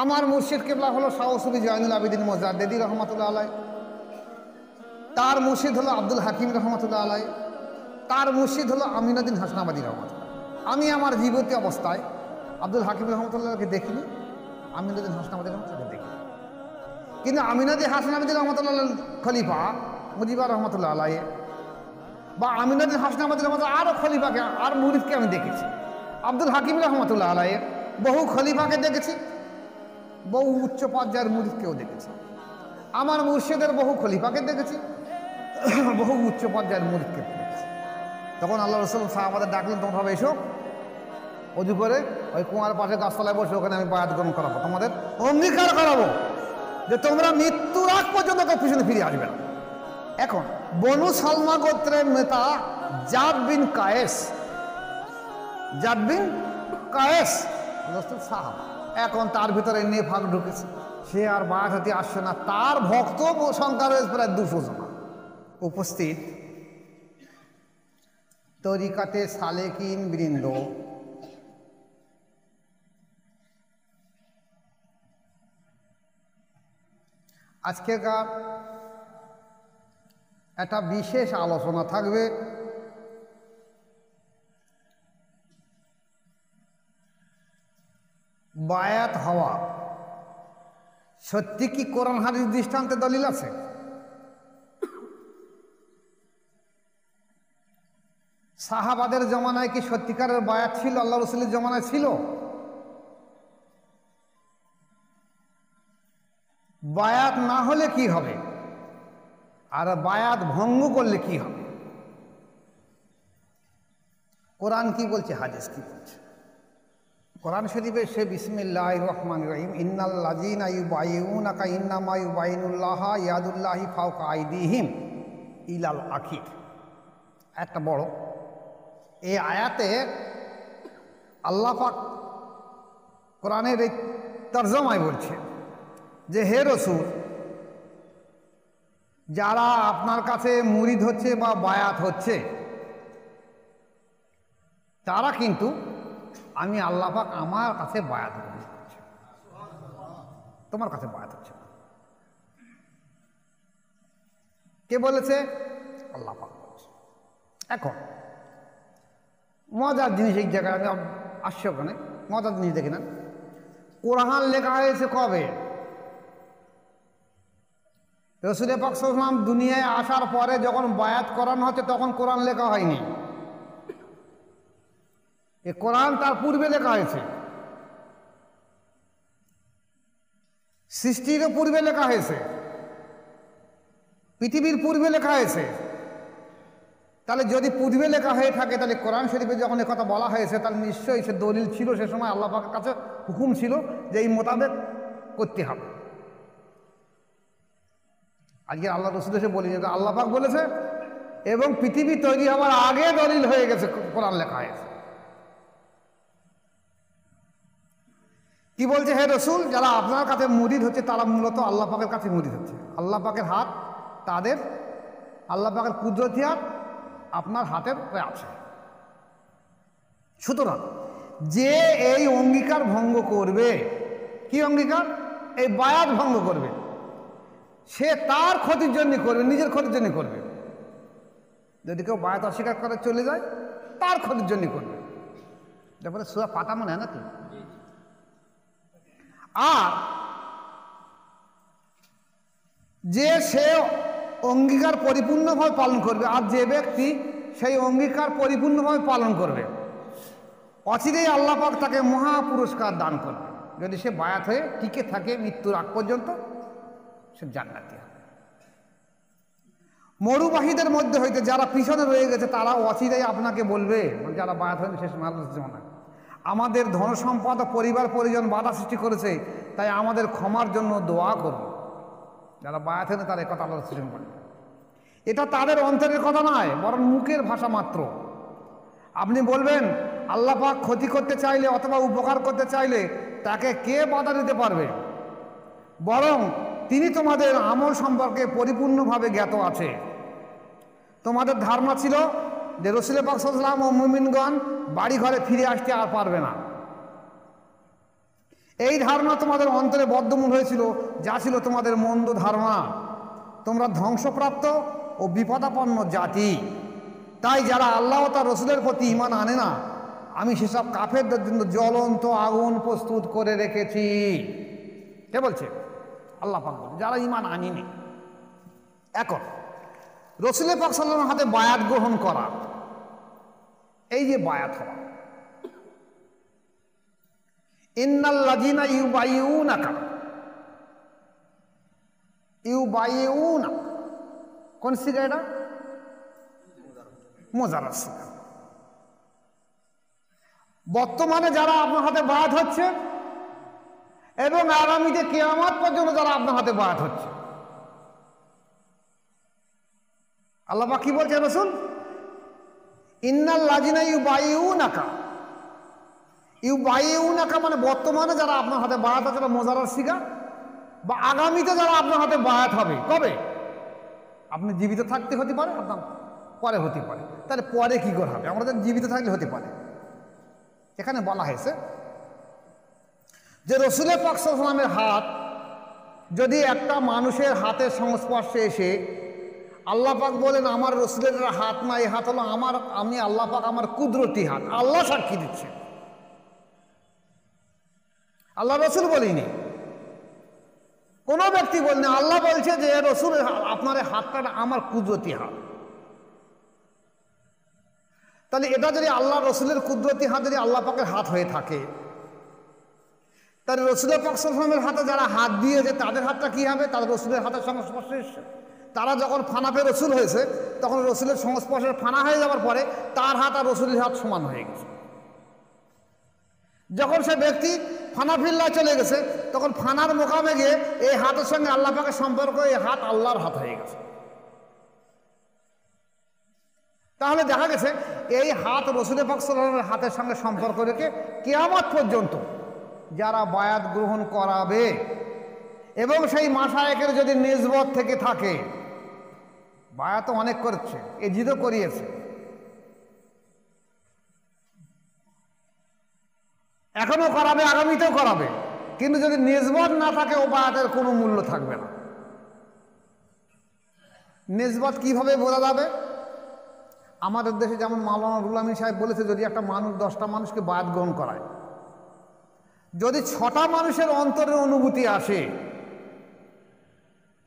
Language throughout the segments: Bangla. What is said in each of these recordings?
আমার মুর্শিদ কিবলা হলো শাহ সুফি জয়নুল আবেদিন মোজাদ্দেদি রহমতুল্লাহ আলাই, তার মুর্শিদ হলো আব্দুল হাকিম রহমতুল্লাহ আলাই, তার মুর্শিদ হলো আমিনুদ্দিন হাসনাবাদী রহমতুল্লাহ। আমি আমার জীবতী অবস্থায় আব্দুল হাকিম রহমতুল্লাহকে দেখিনি, আমিনুদ্দিন হাসনাবাদী রহমতুল্লাহ দেখিনি, কিন্তু আমিনুদ্দিন হাসনাবাদী রহমতুল্লাহ খলিফা মুজিবুর রহমতুল্লাহ আলাই বা আমিনুদ্দিন হাসনাবাদী রহমতুল্লাহ আরও খলিফাকে আর মুরিদকে আমি দেখেছি। আব্দুল হাকিম রহমতুল্লাহ আলাইয়ের বহু খলিফাকে দেখেছি, বহু উচ্চ পর্যায়ের মুরিদকেও দেখেছি। আমার মুর্শিদের বহু খলিফাকে দেখেছি, বহু উচ্চ পর্যায়ের মুরিদকে দেখেছি। তখন আল্লাহ রসুল সাহাবাদের ডাকলেন, তোমরা ভাবে এসো, অজু করে ওই কুয়ার পাশে গাছতলায় বসে ওখানে আমি বায়াত গ্রহণ করাবো, তোমাদের অঙ্গীকার করাবো যে তোমরা মৃত্যুর আগ পর্যন্ত কেউ পিছনে ফিরে আসবে না। এখন বনু সালমা গোত্রের নেতা জাদ বিন কায়েস সাহাবা, এখন তার ভিতরে নেফাক ঢুকেছে, সে আর বায়াত হতে আসছে না। তার ভক্ত সংখ্যা রয়েছে প্রায় 200 জন উপস্থিত। তরিকাতে সালেকিন বৃন্দ, আজকেকার একটা বিশেষ আলোচনা থাকবে বায়াত হওয়া সত্যি কি কোরআন হাদিস দৃষ্টান্তে দলিল আছে? সাহাবাদের জমানায় কি সত্যিকারের বায়াত ছিল? আল্লাহ রসুলের জমানায় ছিল? বায়াত না হলে কি হবে, আর বায়াত ভঙ্গ করলে কি হবে? কোরআন কি বলছে, হাদিস কি বলছে? কোরআন শরীফে সে বিসমিল্লাহির রহমানির রহিম, ইন্নাল্লাযীনা ইউবাইউনাকা ইন্নামা ইউবাইনুল্লাহা ইয়াদুল্লাহি ফাওকা আইদিহিম ইলাল আখির, একটা বড় এই আয়াতে আল্লাহ পাক কোরআনের এই তরজমায় বলছে যে হে রাসূল, যারা আপনার কাছে মুরিদ হচ্ছে বা বায়াত হচ্ছে তারা কিন্তু আমি আল্লাহ পাক আমার কাছে বায়াত গ্রহণ করছি, তোমার কাছে বায়াত হচ্ছে না। কে বলেছে? আল্লাহ পাক বলেছে। এখন মজার জিনিস এই জায়গায় আমি আসছি, ওখানে মজার জিনিস দেখি না, কোরআন লেখা হয়েছে কবে? রাসূল পাক সাল্লাল্লাহু আলাইহি ওয়াসাল্লাম দুনিয়ায় আসার পরে যখন বায়াত করানো হচ্ছে তখন কোরআন লেখা হয়নি। এ কোরআন তার পূর্বে লেখা হয়েছে, সৃষ্টিরও পূর্বে লেখা হয়েছে, পৃথিবীর পূর্বে লেখা হয়েছে। তাহলে যদি পূর্বে লেখা হয়ে থাকে তাহলে কোরআন শরীফে যখন কথা বলা হয়েছে তাহলে নিশ্চয়ই সে দলিল ছিল, সে সময় আল্লাহ পাকের কাছে হুকুম ছিল যে এই মোতাবেক করতে হবে। আজকে আল্লাহ রসুল এসে বলি যে আল্লাহ পাক বলেছে এবং পৃথিবী তৈরি হওয়ার আগে দলিল হয়ে গেছে, কোরআন লেখা হয়েছে। কি বলছে? হে রসুল, যারা আপনার কাছে মুরিদ হচ্ছে তারা মূলত আল্লাহ পাকের কাছে মুরিদ হচ্ছে। আল্লাহ পাকের হাত তাদের, আল্লাহ পাকের কুদরতি হাত আপনার হাতের আছে। সুতরাং যে এই অঙ্গীকার ভঙ্গ করবে, কি অঙ্গীকার? এই বায়াত ভঙ্গ করবে, সে তার ক্ষতির জন্য করবে, নিজের ক্ষতির জন্য করবে। যদি কেউ বায়াত অস্বীকার করে চলে যায় তার ক্ষতির জন্য করবে। তারপরে সূরা পাতা মনে হয় নাকি? আর যে সে অঙ্গীকার পরিপূর্ণভাবে পালন করবে, আর যে ব্যক্তি সেই অঙ্গীকার পরিপূর্ণভাবে পালন করবে অচিরেই আল্লাহ পাক তাকে মহা পুরস্কার দান করবে। যদি সে বায়াত হয়ে টিকে থাকে মৃত্যুর আগ পর্যন্ত, সে জান্নাতি হবে। মরুবাহীদের মধ্যে হইতে যারা পিছনে রয়ে গেছে তারা অচিরেই আপনাকে বলবে, যারা বায়াত হয়নি সে সময় আল্লাহ জানা, আমাদের ধন সম্পদ পরিবার পরিজন বাধা সৃষ্টি করেছে, তাই আমাদের ক্ষমার জন্য দোয়া করুন। যারা বায়াত হয়নি তারা একথা আল্লাহ সৃষ্টি করবে। এটা তাদের অন্তরের কথা নয়, বরং মুখের ভাষা মাত্র। আপনি বলবেন আল্লাহ পাক ক্ষতি করতে চাইলে অথবা উপকার করতে চাইলে তাকে কে বাধা দিতে পারবে? বরং তিনি তোমাদের আমল সম্পর্কে পরিপূর্ণভাবে জ্ঞাত আছে। তোমাদের ধারণা ছিল যে রাসূল পাক সাল্লাল্লাহু আলাইহি ওয়াসাল্লাম ও মুমিনগণ বাড়ি ঘরে ফিরে আসতে আর পারবে না। এই ধারণা তোমাদের অন্তরে বদ্ধমূল হয়েছিল, যা ছিল তোমাদের মন্দ ধারণা। তোমরা ধ্বংসপ্রাপ্ত ও বিপদাপন্ন জাতি। তাই যারা আল্লাহ ও তার রসুলের প্রতি ঈমান আনে না, আমি সেসব কাফেরদের জন্য জ্বলন্ত আগুন প্রস্তুত করে রেখেছি। কে বলছে? আল্লাহ পাক বলছে যারা ঈমান আনেনি। এখন রসুল পাক সাল্লাল্লাহু আলাইহি ওয়াসাল্লামের হাতে বায়াত গ্রহণ করা, এই যে বায়াত হওয়া, ইন্নাল্লাযীনা ইউবাইউনাকা, ইউবাইউনা কোন সিগা? এটা মুজারাদ সিগা। বর্তমানে যারা আপনার হাতে বায়াত হচ্ছে এবং আগামীতে কিয়ামত পর্যন্ত যারা আপনার হাতে বায়াত হচ্ছে, আল্লাহ পাক কি বলছে রাসূল? ইন্নাল্লাযীনা ইউবাইউনাকা, ইউবাইউনাকা মানে বর্তমানে যারা আপনার হাতে বায়াত আছে, মুজারাদ সিগা, বা আগামীতে যারা আপনার হাতে বায়াত হবে। কবে? আপনি জীবিত থাকতে হতে পারে, আপনার পরে হতে পারে। তাহলে পরে কি করে হবে? আমাদের জীবিত থাকলে হতে পারে। এখানে বলা হয়েছে যে রসুল পাক সাল্লাল্লাহু আলাইহি ওয়াসাল্লামের হাত যদি একটা মানুষের হাতের সংস্পর্শে এসে, আল্লাহ পাক বলেন আমার রসুলের হাত না, এই হাত হলো আমি আল্লাহ পাক আমার কুদরতি হাত। আল্লাহ সাক্ষী দিচ্ছে, আল্লাহ রসুল বলিনি, কোনো ব্যক্তি বলেনি। আল্লাহ বলছে যে রসুল আপনার হাতটা আমার কুদরতি হাত। তাহলে এটা যদি আল্লাহ রসুলের কুদরতি হাত যদি আল্লাহ পাকের হাত হয়ে থাকে, তাহলে রসুল পাক সাল্লাল্লাহু আলাইহি ওয়াসাল্লামের হাতে যারা হাত দিয়েছে তাদের হাতটা কি হবে? তাদের রসুলের হাতের সংস্পর্শে এসছে। তারা যখন ফানাপে রসুল হয়েছে, তখন রসুলের সংস্পর্শে ফানা হয়ে যাওয়ার পরে তার হাত আর রসুলের হাত সমান হয়ে গেছে। যখন সে ব্যক্তি ফানাফিল্লায় চলে গেছে, তখন ফানার মোকামে গিয়ে এই হাতের সঙ্গে আল্লাহ পাকের সম্পর্ক, এই হাত আল্লাহর হাত হয়ে গেছে। তাহলে দেখা গেছে এই হাত রসুল পাক সাল্লাল্লাহু আলাইহি ওয়াসাল্লামের হাতের সঙ্গে সম্পর্ক রেখে কিয়ামত পর্যন্ত যারা বায়াত গ্রহণ করাবে এবং সেই মাশায়েখের যদি নিসবত থেকে থাকে, বায়াত অনেক করছে, এই জিদও করিয়েছে, এখনো করাবে, আগামীতেও করাবে, কিন্তু যদি নিসবত না থাকে ও বায়াতের কোনো মূল্য থাকবে না। নিসবত কিভাবে বোঝা যাবে? আমাদের দেশে যেমন মাওলানা রুহুল আমিন সাহেব বলেছে, যদি একটা মানুষ 10টা মানুষকে বায়াত গ্রহণ করায়, যদি 6টা মানুষের অন্তরের অনুভূতি আসে,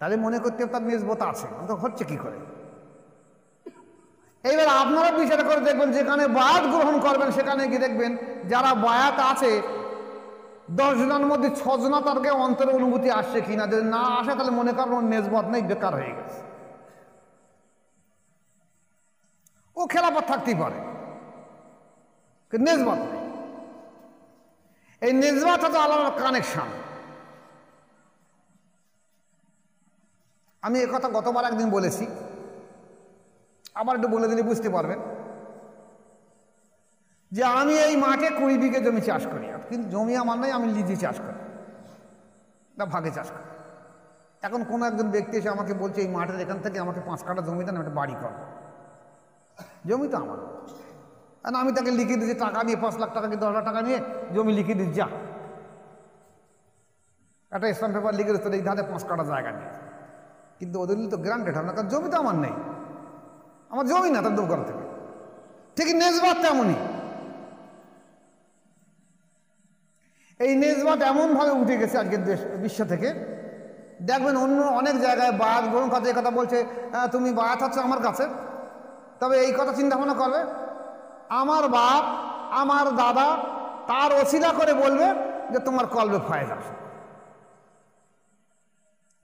তাহলে মনে করতে তার নিসবত আছে। তো হচ্ছে কি করে? এইবার আপনারা বিচার করে দেখবেন, যেখানে বায়াত গ্রহণ করবেন সেখানে গিয়ে দেখবেন যারা বায়াত আছে 10 জনের মধ্যে 6 জনা তারকে অন্তরের অনুভূতি আসছে কিনা। যদি না আসে তাহলে মনে করেন ওর নিসবত নেই, বেকার হয়ে গেছে, ও খেলাফত থাকতেই পারে, কিন্তু নিসবত নেই। এই নিসবত হচ্ছে আল্লাহর কানেকশন। আমি একথা গতবার একদিন বলেছি, আবার একটু বলে দিলে বুঝতে পারবেন, যে আমি এই মাঠে 20 বিঘে জমি চাষ করি, কিন্তু জমি আমার নয়, আমি লিজে চাষ করি না ভাগে চাষ করি। এখন কোনো একজন ব্যক্তি এসে আমাকে বলছে এই মাঠের এখান থেকে আমাকে 5 কাঠা জমি দেন, একটা বাড়ি করবো। জমি তো আমার, আর আমি তাকে লিখে দিচ্ছি টাকা নিয়ে, 5 লাখ টাকা কি 10 লাখ টাকা নিয়ে জমি লিখে দিচ্ছি, যা একটা স্ট্যাম্প পেপার লিখে দিচ্ছে এই ধারে 5 কাঠা জায়গা নিয়ে। কিন্তু ওদের তো গ্রান্টেড হবে না, কারণ জমি তো আমার নেই, আমার জমি না তার দোকান থেকে। ঠিক নিসবত তেমনই, এই নিসবত এমনভাবে উঠে গেছে আজকের বিশ্ব থেকে। দেখবেন অন্য অনেক জায়গায় বায়াত গ্রহণ করতে এই কথা বলছে, তুমি বায়াত হচ্ছে আমার কাছে, তবে এই কথা চিন্তা ভাবনা করবে, আমার বাপ আমার দাদা তার ওসিলা করে বলবে যে তোমার কলবে ফয়েজ আসে।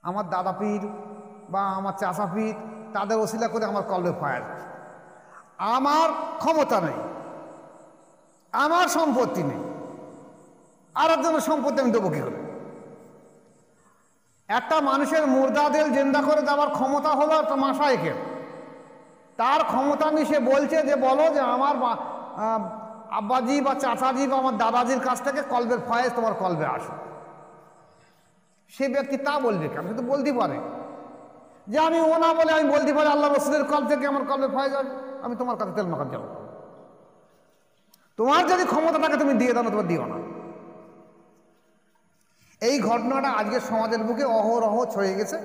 আমার দাদা পীর বা আমার চাচা পীর তাদের ওসিলা করে আমার কলবে ফয়েজ আসে। আমার ক্ষমতা নেই, আমার সম্পত্তি নেই, আর একজনের সম্পত্তি আমি দেবো কি করে? একটা মানুষের মুর্দাদের জিন্দা করে দেওয়ার ক্ষমতা হলো একটা মাশায়েখের, তার ক্ষমতা নিয়ে সে বলছে যে বলো যে আমার আব্বাজি বা চাচাজি বা আমার দাদাজির কাছ থেকে কলবের ফয়েজ তোমার কলবে আসে। সে ব্যক্তি তা বলবে কেন? সে তো বলতে পারে যে আমি ও না বলে আমি বলতে পারি আল্লাহ রসুলের কল থেকে আমার কলবে ফয়েজ আসে, আমি তোমার কাছে তেল মাখাতে যাবো। তোমার যদি ক্ষমতা থাকে তুমি দিয়ে দাও না, তোমার দিও না। এই ঘটনাটা আজকের সমাজের বুকে অহরহ ছড়িয়ে গেছে,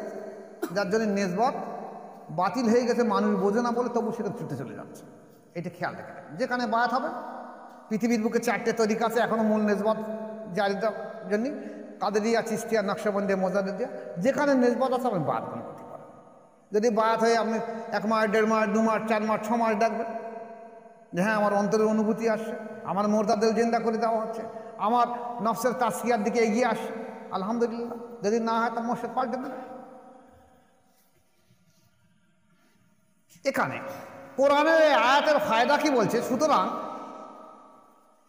যার জন্য নেসবত বাতিল হয়ে গেছে। মানুষ বোঝে না বলে তবু সেটা ছুটে চলে যাচ্ছে। এটা খেয়াল রেখে দেন। যেখানে বায়াত হবে, পৃথিবীর বুকে 4টে তরিকা আছে এখনও মূল নেসবত জারিতার জন্য, কাদেরিয়া, চিশতিয়া, নকশবন্দিয়া, মোজাদ্দেদিয়া। যেখানে নেসবত আছে আপনি বায়াত গ্রহণ করতে পারেন। যদি বায়াত হয়ে আপনি 1 মাস, 1.5 মাস, 2 মাস, 4 মাস, 6 মাস দেখবেন যে হ্যাঁ আমার অন্তরের অনুভূতি আসছে, আমার মোরতাদের জিন্দা করে দেওয়া হচ্ছে, আমার নফসের তাসকিয়ার দিকে এগিয়ে আসছে, আলহামদুলিল্লাহ। যদি না হয় তা মসজিদ পাল্টে দেবে। এখানে কোরআনের আয়াতের ফায়দা কি বলছে? সুতরাং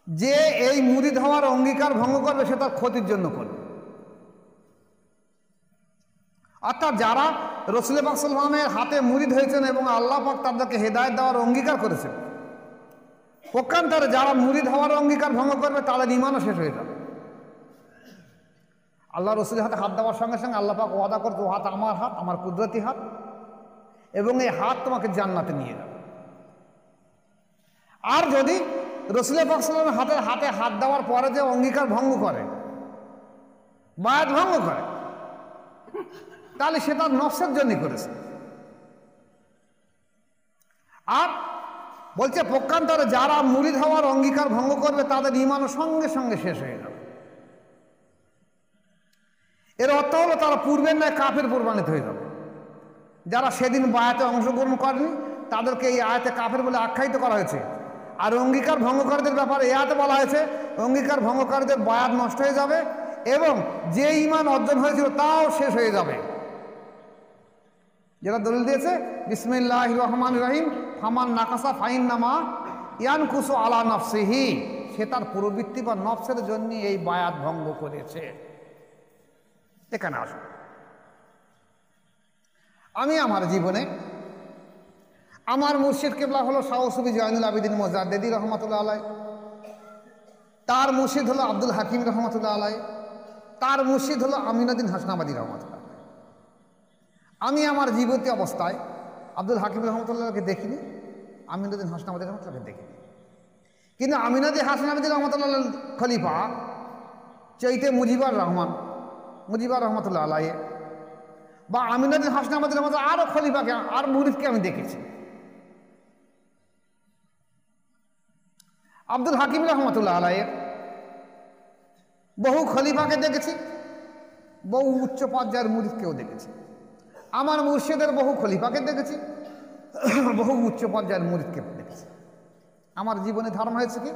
যে এই মুরিদ হওয়ার অঙ্গীকার ভঙ্গ করবে সে তার ক্ষতির জন্য করবে। অর্থাৎ যারা রাসূল পাক সাল্লাল্লাহু আলাইহি ওয়াসাল্লামের হাতে মুরিদ হয়েছেন এবং আল্লাহ পাক তাদেরকে হেদায়েত দেওয়ার অঙ্গীকার করেছেন, পক্ষান্তরে যারা মুরিদ হওয়ার অঙ্গীকার ভঙ্গ করবে তাদের ঈমানও শেষ হয়ে যাবে। আল্লাহ রসুলের হাতে হাত দেওয়ার সঙ্গে সঙ্গে আল্লাহ পাক ওয়াদা করছে, ও হাত আমার হাত, আমার কুদরতি হাত, এবং এই হাত তোমাকে জান্নাতে নিয়ে যাবে। আর যদি রাসূল পাক সাল্লাল্লাহু আলাইহি ওয়াসাল্লামের হাতে হাত দেওয়ার পরে যে অঙ্গীকার ভঙ্গ করে, বায়াত ভঙ্গ করে, তাহলে সে তার নফসের জন্যই করেছে। আর বলছে পক্ষান্তরে যারা মুরিদ হওয়ার অঙ্গীকার ভঙ্গ করবে তাদের ঈমানও সঙ্গে সঙ্গে শেষ হয়ে যাবে। এর অর্থ হলো তারা পূর্বের ন্যায় কাফের প্রমাণিত হয়ে যাবে। যারা সেদিন বায়াতে অংশগ্রহণ করেনি তাদেরকে এই আয়াতে কাফের বলে আখ্যায়িত করা হয়েছে। আর অঙ্গীকার ভঙ্গকারীদের ব্যাপারে এই আয়াতে বলা হয়েছে অঙ্গীকার ভঙ্গকারীদের বায়াত নষ্ট হয়ে যাবে এবং যে ঈমান অর্জন হয়েছিল তাও শেষ হয়ে যাবে। যেটা দলিল দিয়েছে বিসমিল্লাহির রহমানির রহিম, ফামান নাকাসা ফাইন্নামা ইয়ানকুসু আলা নাফসিহি, সে তার প্রবৃত্তি বা নফসের জন্য এই বায়াত ভঙ্গ করেছে। এখানে আসুন, আমি আমার জীবনে আমার মুর্শিদ কিবলা হলো শাহ সুফি জয়নুল আবেদিন মোজাদ্দেদি রহমাতুল্লাহ আলাইহি, তার মুর্শিদ হলো আব্দুল হাকিম রহমাতুল্লাহ আলাইহি, তার মুর্শিদ হলো আমিনুদ্দিন হাসনাবাদী রহমাতুল্লাহ। আমি আমার জীবতী অবস্থায় আব্দুল হাকিম রহমতুল্লাহকে দেখিনি, আমিনুদ্দিন হাসনাবাদী রহমতুল্লাহকে দেখিনি। কিন্তু আমিনুদ্দিন হাসনাবাদী রহমতুল্লাহ খলিফা চৈতে মুজিবুর রহমতুল্লাহ আলাইহি বা আমিনুদ্দিন হাসনাবাদী রহমতুল্লাহ আরও খলিফাকে আর মুরিদকে আমি দেখেছি। আব্দুল হাকিম রহমতুল্লাহ আলাইহি বহু খলিফাকে দেখেছি, বহু উচ্চ পর্যায়ের মুরিদকেও দেখেছি। আমার মুর্শিদের বহু খলিফাকে দেখেছি, বহু উচ্চ পর্যায়ের মুরিদকে দেখেছি। আমার জীবনে ধারণা হয়েছে কি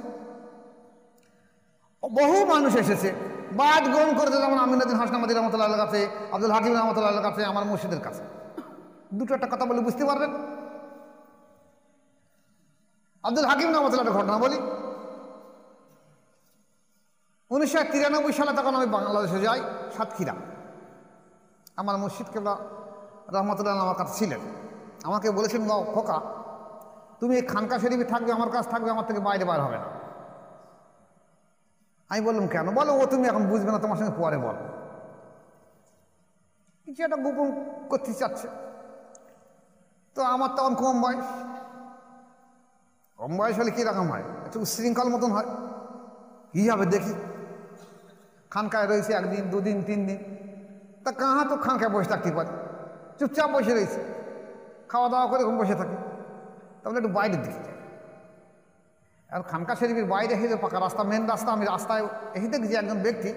বহু মানুষ এসেছে বায়াত গ্রহণ করেছে, যেমন আমিনুদ্দিন হাসনাবাদী রহমতুল্লাহ কাছে, আব্দুল হাকিম রহমতুল্লাহ কাছে, আমার মুর্শিদের কাছে। দুটো একটা কথা বলে বুঝতে পারবেন। আব্দুল হাকিম রহমতুল্লাহ ঘটনা বলি। 1993 সালে তখন আমি বাংলাদেশে যাই, সাতক্ষীরা। আমার মুর্শিদ কেবলা রহমতুল্লাহ আমার কাছে ছিলেন। আমাকে বলেছেন, খোকা তুমি এই খানকা শরীফে থাকবে, আমার কাছে থাকবে, আমার থেকে বাইরে বার হবে না। আমি বললাম কেন? বলো ও তুমি এখন বুঝবে না, তোমার সঙ্গে পরে বলো। কিছু একটা গোপন করতে চাচ্ছে। তো আমার তখন কম বয়স হলে কীরকম হয়, একটু উশৃঙ্খল মতন হয়। কী হবে দেখি, খানকায় রয়েছে 1 দিন 2 দিন 3 দিন, তা কাহা তো খানকায় বসে থাকতে পারি, চুপচাপ বসে রয়েছে, খাওয়া দাওয়া করে বসে থাকি। তাহলে একটু বাইরের দিকে যাই। আর খানকা শরীফের বাইরে হেঁটে পাকা রাস্তা, মেন রাস্তা, আমি রাস্তায় এসে দেখছি একজন ব্যক্তি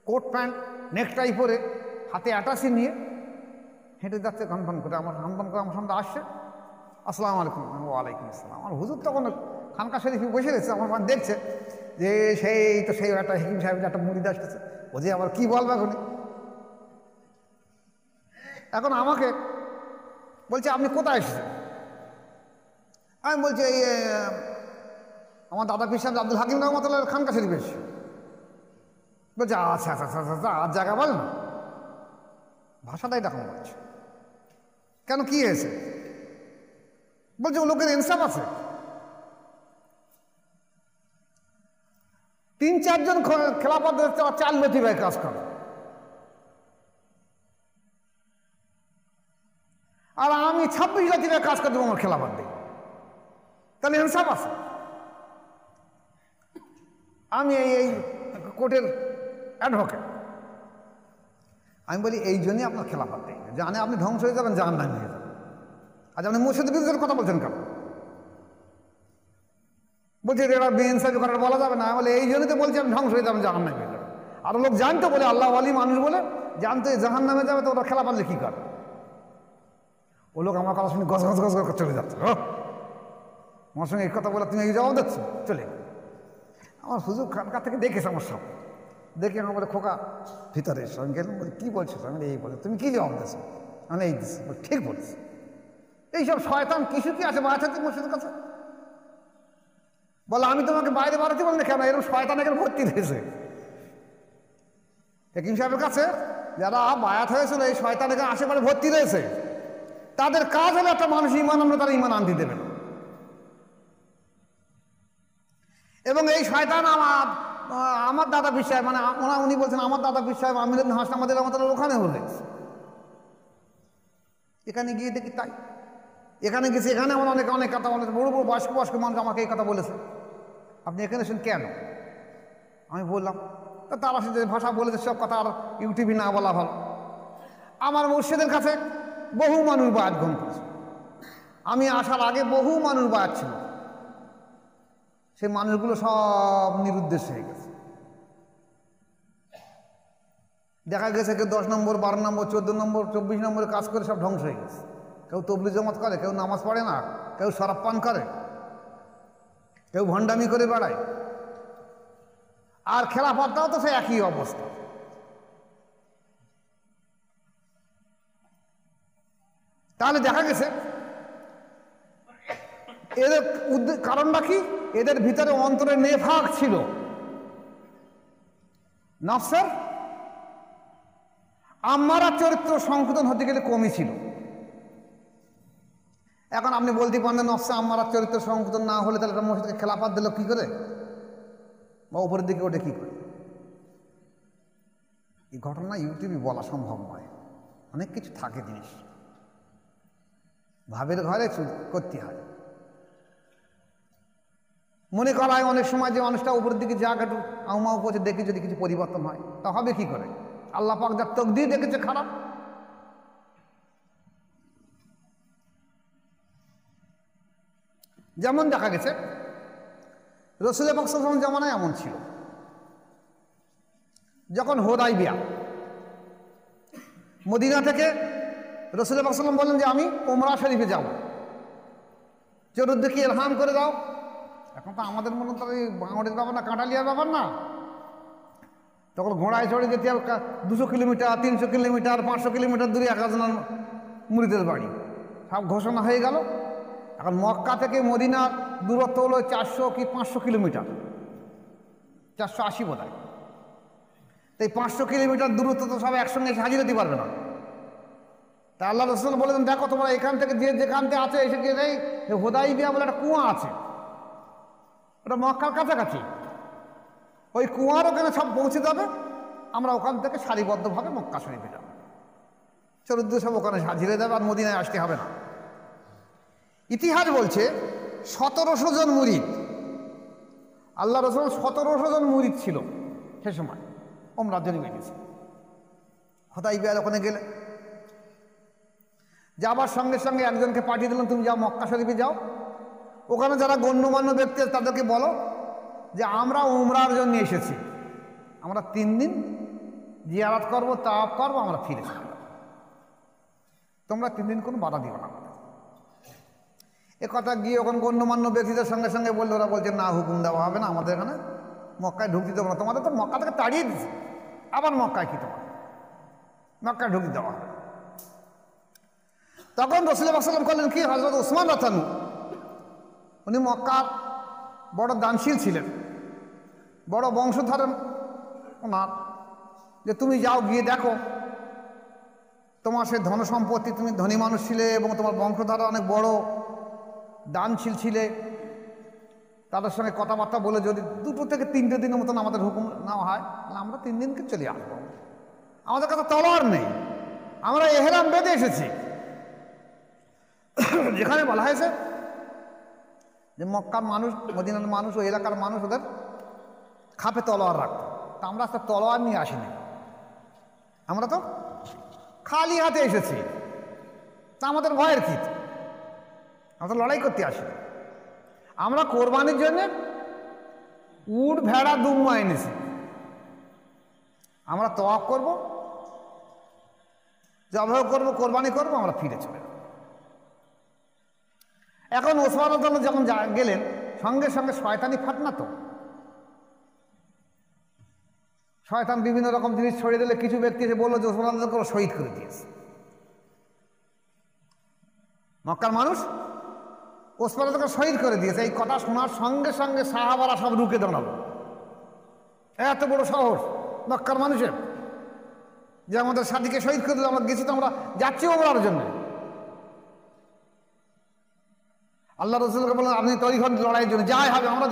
কোট প্যান্ট নেকটাই পরে হাতে অ্যাটাচি নিয়ে হেঁটে যাচ্ছে ঘনঘন করে, আমার সামনে আসছে। আসসালামু আলাইকুম। ওয়ালাইকুম আসসালাম। আমার হুজুর তখন খানকা শরীফে বসে রয়েছে, আমার দেখছে যে সেই একটা হাকিম সাহেবের একটা মুরিদ আসতেছে, ও যে আবার কী বলবে এখন আমাকে বলছে আপনি কোথায় এসেছেন? আমি বলছি এই আমার দাদা পীর সাহেব আব্দুল হাকিম রহমতুল্লাহ খানকা শরীফ এসেছে। বলছে আচ্ছা আচ্ছা আচ্ছা আচ্ছা, আর জায়গা বল না, ভাষাটাই এরকম বলছে। কেন, কি হয়েছে? বলছে ও লোকের ইনসাফ আছে। 3-4 জন খেলাফত 4 লতি ভাই কাজ করে, আর আমি 26 লতি ভাই কাজ করে দেবো আমার খেলাফত দিই, তাহলে ইনসাফ আছে? আমি এই কোর্টের অ্যাডভোকেট। আমি বলি এই জন্যই আপনার খেলাফত নেই, জানে আপনি ধ্বংস হয়ে যাবেন, জাহান্নামে হয়ে যাবেন। আজ আপনি মুর্শিদের বিরুদ্ধে কথা বলছেন কেন? বলছি এটা বেইনসাফি করার বলা যাবে না। বলে এই জন্যই তো বলছি আমি ধ্বংস হয়ে যাবেন, জাহান্নামে হয়ে যাবেন। আরো লোক জানতো বলে, আল্লাহ ওয়ালি মানুষ বলে জানতো জাহান্নামে যাবে, তো ওরা খেলা পারলে কি করে? ও লোক আমার কথা শুনে গজ গজ গজ করে চলে যাচ্ছে। আমার সঙ্গে এই কথা বলে তুমি এই জবাব দিচ্ছ, চলে। আমার হুজুর খানকার থেকে দেখেছে আমার সব, দেখে আমার বলে খোকা ভিতরে এসো। আমি গেলাম, বলি কী বলছো? আমি এই বলে তুমি কী জবাব দিচ্ছ? আমি এই দিচ্ছি। ঠিক বলছি। এইসব শয়তান কিছু কি আছে বাচ্চা মসজিদের কাছে? বলে আমি তোমাকে বাইরে বাড়াতে বলি না কেন, এরকম শয়তান এখানে ভর্তি রয়েছে হাকিম সাহেবের কাছে। যারা বায়াত হয়েছিল এই শয়তান এখানে আশেপাশে ভর্তি রয়েছে। তাদের কাজ হলো একটা মানুষ ইমান আনলে তারা ইমান আনতে দেবে না। এবং এই শয়তান আমার দাদা বিশ্বাস, মানে উনি বলছেন আমার দাদা বিশ্বাস আমিনুদ্দিন হাসনাবাদীর আমাদের ওখানে হলে, এখানে গিয়ে দেখি তাই। এখানে গেছি, এখানে আমার অনেক অনেক কথা বলেছে, বড় বড় বয়স্ক বয়স্ক মানুষ আমাকে এই কথা বলেছে, আপনি এখানে এসেছেন কেন? আমি বললাম তারা সে যে ভাষা বলেছে সব কথা আর ইউটিউবে না বলা ভালো। আমার মুর্শিদের কাছে বহু মানুষ বায়াত গ্রহণ করেছে। আমি আসার আগে বহু মানুষ বায়াত ছিল, সেই মানুষগুলো সব নিরুদ্দেশ হয়ে গেছে। দেখা গেছে কেউ 10 নম্বর 12 নম্বর 14 নম্বর 24 নম্বরে কাজ করে সব ধ্বংস হয়ে গেছে। কেউ তবলিগ জামাত করে, কেউ নামাজ পড়ে না, কেউ শরাব পান করে, কেউ ভণ্ডামি করে বেড়ায়। আর খেলাফতটাও তো সে একই অবস্থা। তাহলে দেখা গেছে এদের কারণটা কি? এদের ভিতরে অন্তরে নেফাক ছিল, নফসের আম্মারা চরিত্র সংশোধন হতে গেলে কমই ছিল। এখন আপনি বলতে পারেন নফসে আম্মারা চরিত্র সংশোধন না হলে তাহলে একটা মসজিদকে খেলাফত দিল কি করে, বা উপরের দিকে ওঠে কি করে? এই ঘটনা ইউটিউবে বলা সম্ভব নয়, অনেক কিছু থাকে জিনিস, ভাবের ঘরে করতে হয়। মনে করা হয় অনেক সময় যে মানুষটা উপরের দিকে যাক একটু আউমাউ করছে, দেখি যদি কিছু পরিবর্তন হয় তা হবে কি করে? আল্লাহ পাক যার তকদির দেখেছে খারাপ। যেমন দেখা গেছে রাসূল পাক সাল্লাল্লাহু আলাইহি ওয়াসাল্লাম জামানায় এমন ছিল, যখন হুদাইবিয়া, মদিনা থেকে রাসূল পাক সাল্লাল্লাহু আলাইহি ওয়াসাল্লাম বললেন যে আমি উমরা শরীফে যাব, চতুর্দিকে ইলহাম করে দাও। এখন তো আমাদের মনে তো এই বাঙালির ব্যাপার না, কাঁটালিয়ার ব্যাপার না। তখন ঘোড়ায় চড়ে যেতে 200 কিলোমিটার 300 কিলোমিটার 500 কিলোমিটার দূরে একজনের মুরিদের বাড়ি, সব ঘোষণা হয়ে গেল। এখন মক্কা থেকে মদিনার দূরত্ব হলো 400 কি 500 কিলোমিটার, 480 বোধ হয়। তাই 500 কিলোমিটার দূরত্ব তো সব একসঙ্গে হাজির হতে পারবে না। তা আল্লাহ রাসূল বলেছেন দেখো তোমরা এখান থেকে যেখান থেকে আছে এসে গিয়ে এই হুদাইবিয়া বলে একটা কুয়া আছে, ওটা মক্কার কাছাকাছি, ওই কুয়ার ওখানে সব পৌঁছে যাবে, আমরা ওখান থেকে সারিবদ্ধভাবে মক্কা শরীফে যাব, চতুর্দিকে সব ওখানে হাজির হয়ে যাবে, আর মদিনায় আসতে হবে না। ইতিহাস বলছে 1700 জন মুরিদ, আল্লাহ রাসূল 1700 জন মুরিদ ছিল সে সময়, ওমরার জন্য বেরিয়েছে। হুদাইবিয়ার ওখানে গেলে যাবার সঙ্গে সঙ্গে একজনকে পাঠিয়ে দিলাম, তুমি যাও মক্কা শরীফে যাও, ওখানে যারা গণ্যমান্য ব্যক্তি তাদেরকে বলো যে আমরা উমরার জন্য এসেছি, আমরা 3 দিন জিয়ারত করবো, তাওয়াফ করবো, আমরা ফিরে যাব, তোমরা 3 দিন কোনো বাধা দিও না। এ কথা গিয়ে ওখানে গণ্যমান্য ব্যক্তিদের সঙ্গে সঙ্গে বললো, ওরা বলছে না হুকুম দেওয়া হবে না, আমাদের এখানে মক্কায় ঢুকতে দেবো না, তোমাদের তো মক্কা থেকে তাড়িয়ে দিচ্ছে, আবার মক্কায় কি তোমার মক্কায় ঢুকতে দেওয়া হবে। তখন রাসূল সাল্লাল্লাহু আলাইহি ওয়াসাল্লাম করলেন কি, হযরত ওসমান রাতানু, উনি মক্কার বড় দানশীল ছিলেন, বড় বংশধর ওনার, যে তুমি যাও গিয়ে দেখো তোমার সে ধন সম্পত্তি, তুমি ধনী মানুষ ছিলে এবং তোমার বংশধারা অনেক বড় দানশীল ছিলে, তাদের সঙ্গে কথাবার্তা বলে যদি 2 থেকে 3 দিনের মতন আমাদের হুকুম নেওয়া হয়, তাহলে আমরা 3 দিনকে চলে আসবো, আমাদের কাছে তলোয়ার নেই, আমরা এহরাম বেঁধে এসেছি। যেখানে বলা হয়েছে যে মক্কার মানুষ, মদিনার মানুষ, ওই এলাকার মানুষ ওদের খাপে তলোয়ার রাখত, তা আমরা তো তলোয়ার নিয়ে আসিনি, আমরা তো খালি হাতে এসেছি, তা আমাদের ভয়ের কি? আমরা তো লড়াই করতে আসি। আমরা কোরবানির জন্য উট ভেড়া দুম্বা এনেছি, আমরা তওয়াফ করব, জবাই করব, কোরবানি করব, আমরা ফিরে চলে যাব। এখন ওসমান রাদিয়াল্লাহু যখন গেলেন, সঙ্গে সঙ্গে শয়তানি ফাতনা, তো শয়তান বিভিন্ন রকম জিনিস ছড়িয়ে দিলে কিছু ব্যক্তি এসে বললো যে ওসমান রাদিয়াল্লাহু শহীদ করে দিয়েছে। মক্কার মানুষ ওসমান রাদিয়াল্লাহু শহীদ করে দিয়েছে, এই কথা শোনার সঙ্গে সঙ্গে সাহাবারা সব রুকে দাঁড়ালো। এত বড় সাহস মক্কার মানুষের যে আমাদের সাথীকে শহীদ করে দিল, আমরা গেছি তো আমরা যাচ্ছি ওমরার জন্য। আল্লাহ রাসূলকে বললেন আপনি তৈরি হন লড়াইয়ের জন্য, যাই হবে, আমরা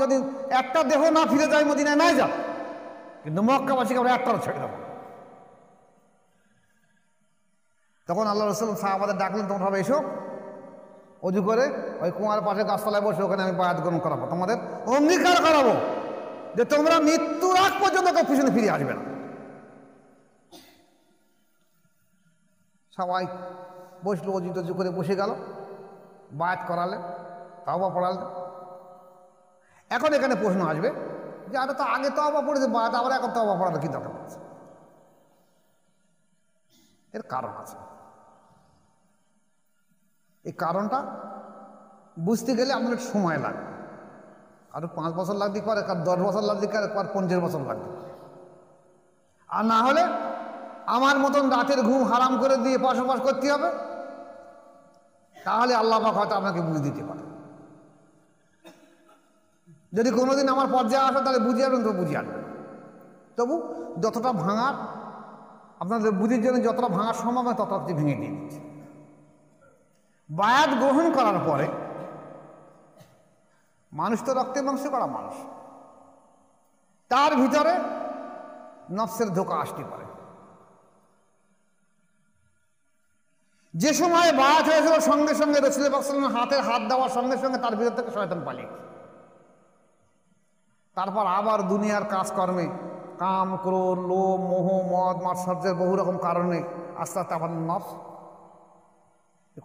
যদি একটা দেহ না ফিরে যাই মদিনায় নাই যা, কিন্তু মক্কাবাসীকে আমরা একটাও ছেড়ে দেবো। তখন আল্লাহ রাসূল সাহাবাদের ডাকলেন, তোমরা সবাই এসো, অজু করে ওই কুয়ার পাশে গাছতলায় বসে ওখানে আমি বায়াত গ্রহণ করাবো, তোমাদের অঙ্গীকার করাবো যে তোমরা মৃত্যুর আগ পর্যন্ত কেউ পিছনে ফিরে আসবে না। সবাই বসলো, অজু টজু করে বসে গেল, বায়াত করালে, তাওবা পড়ালেন। এখন এখানে প্রশ্ন আসবে যে আরে তো আগে তাওবা পড়েছে, বায়াত আবার এখন তাওবা পড়ালে কি দরকার আছে? এর কারণ আছে। এই কারণটা বুঝতে গেলে আপনার সময় লাগবে, কারো 5 বছর লাগতে পারে, কার 10 বছর লাগতে পারে, কার 50 বছর লাগতে পারে। আর না হলে আমার মতন রাতের ঘুম হারাম করে দিয়ে বসবাস করতে হবে, তাহলে আল্লাহ পাক হয়তো আপনাকে বুঝে দিতে পারে। যদি কোনোদিন আমার পর্যায়ে আসে তাহলে বুঝিয়ে আসবেন, তো বুঝিয়ে আসবেন। তবু যতটা ভাঙার আপনাদের বুঝির জন্য যতটা ভাঙার সম্ভব হয় ততটা ভেঙে দিয়ে দিচ্ছে। বায়াত গ্রহণ করার পরে মানুষ তো রক্তে মাংসে করা মানুষ, তার ভিতরে নফসের ধোঁকা আসতে পারে। যে সময় বায়াত হয়েছিল সঙ্গে সঙ্গে রাসূল পাক সাল্লাল্লাহু আলাইহি ওয়াসাল্লাম হাতে হাত দেওয়ার সঙ্গে সঙ্গে তার ভিতর থেকে শয়তান পালিয়ে গেছে। তারপর আবার দুনিয়ার কাজকর্মে কাম, ক্রোধ, লোভ, মোহ, মদ, মাৎসর্যের বহু রকম কারণে আস্তে আস্তে আবার নফস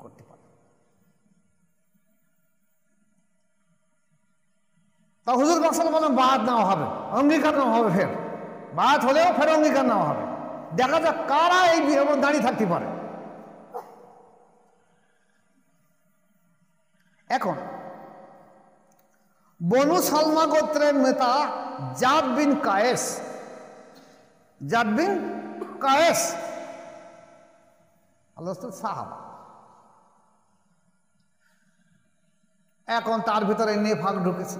করতে পারে। তা হুজুর পাক সাল্লাল্লাহু আলাইহি ওয়াসাল্লাম বায়াত নেওয়া হবে, অঙ্গীকার নেওয়া হবে, ফের বায়াত হলেও ফের অঙ্গীকার নেওয়া হবে, দেখা যাক কারা এই দাঁড়িয়ে থাকতে পারে। এখন বনু সালমা গোত্রের নেতা জাদ বিন কায়েস আল্লাহ সাহাবা, এখন তার ভিতরে নেফাক ঢুকেছে,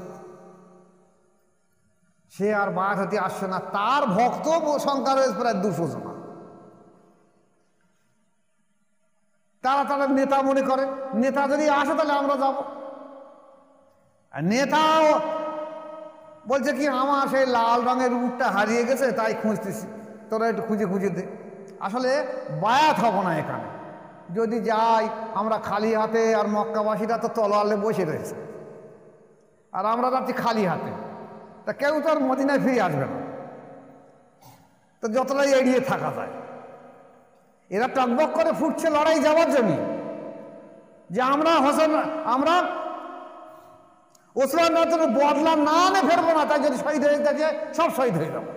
সে আর বায়াত হতে আসছে না। তার ভক্ত সংখ্যা রয়েছে প্রায় 200 জন। তারা তাদের নেতা মনে করে, নেতা যদি আসে তাহলে আমরা যাব। নেতাও বলছে কি আমার সেই লাল রঙের উটটা হারিয়ে গেছে, তাই খুঁজতেছি, তোরা একটু খুঁজে খুঁজে দে। আসলে বায়াত হব না এখানে, যদি যাই আমরা খালি হাতে, আর মক্কাবাসীরা তো তলোয়ারে বসে রয়েছে, আর আমরা যাচ্ছি খালি হাতে, তা কেউ তো আর মদিনায় ফিরে আসবে না, তো যতটাই এড়িয়ে থাকা যায়। এরা টকবক করে ফুটছে লড়াই যাওয়ার জন্য, যে আমরা ওসমান রাদিয়াল্লাহু বদলা না নে ফেরবো না, তাই যদি শহীদ হয়ে থাকে সব শহীদ হয়ে যাবো।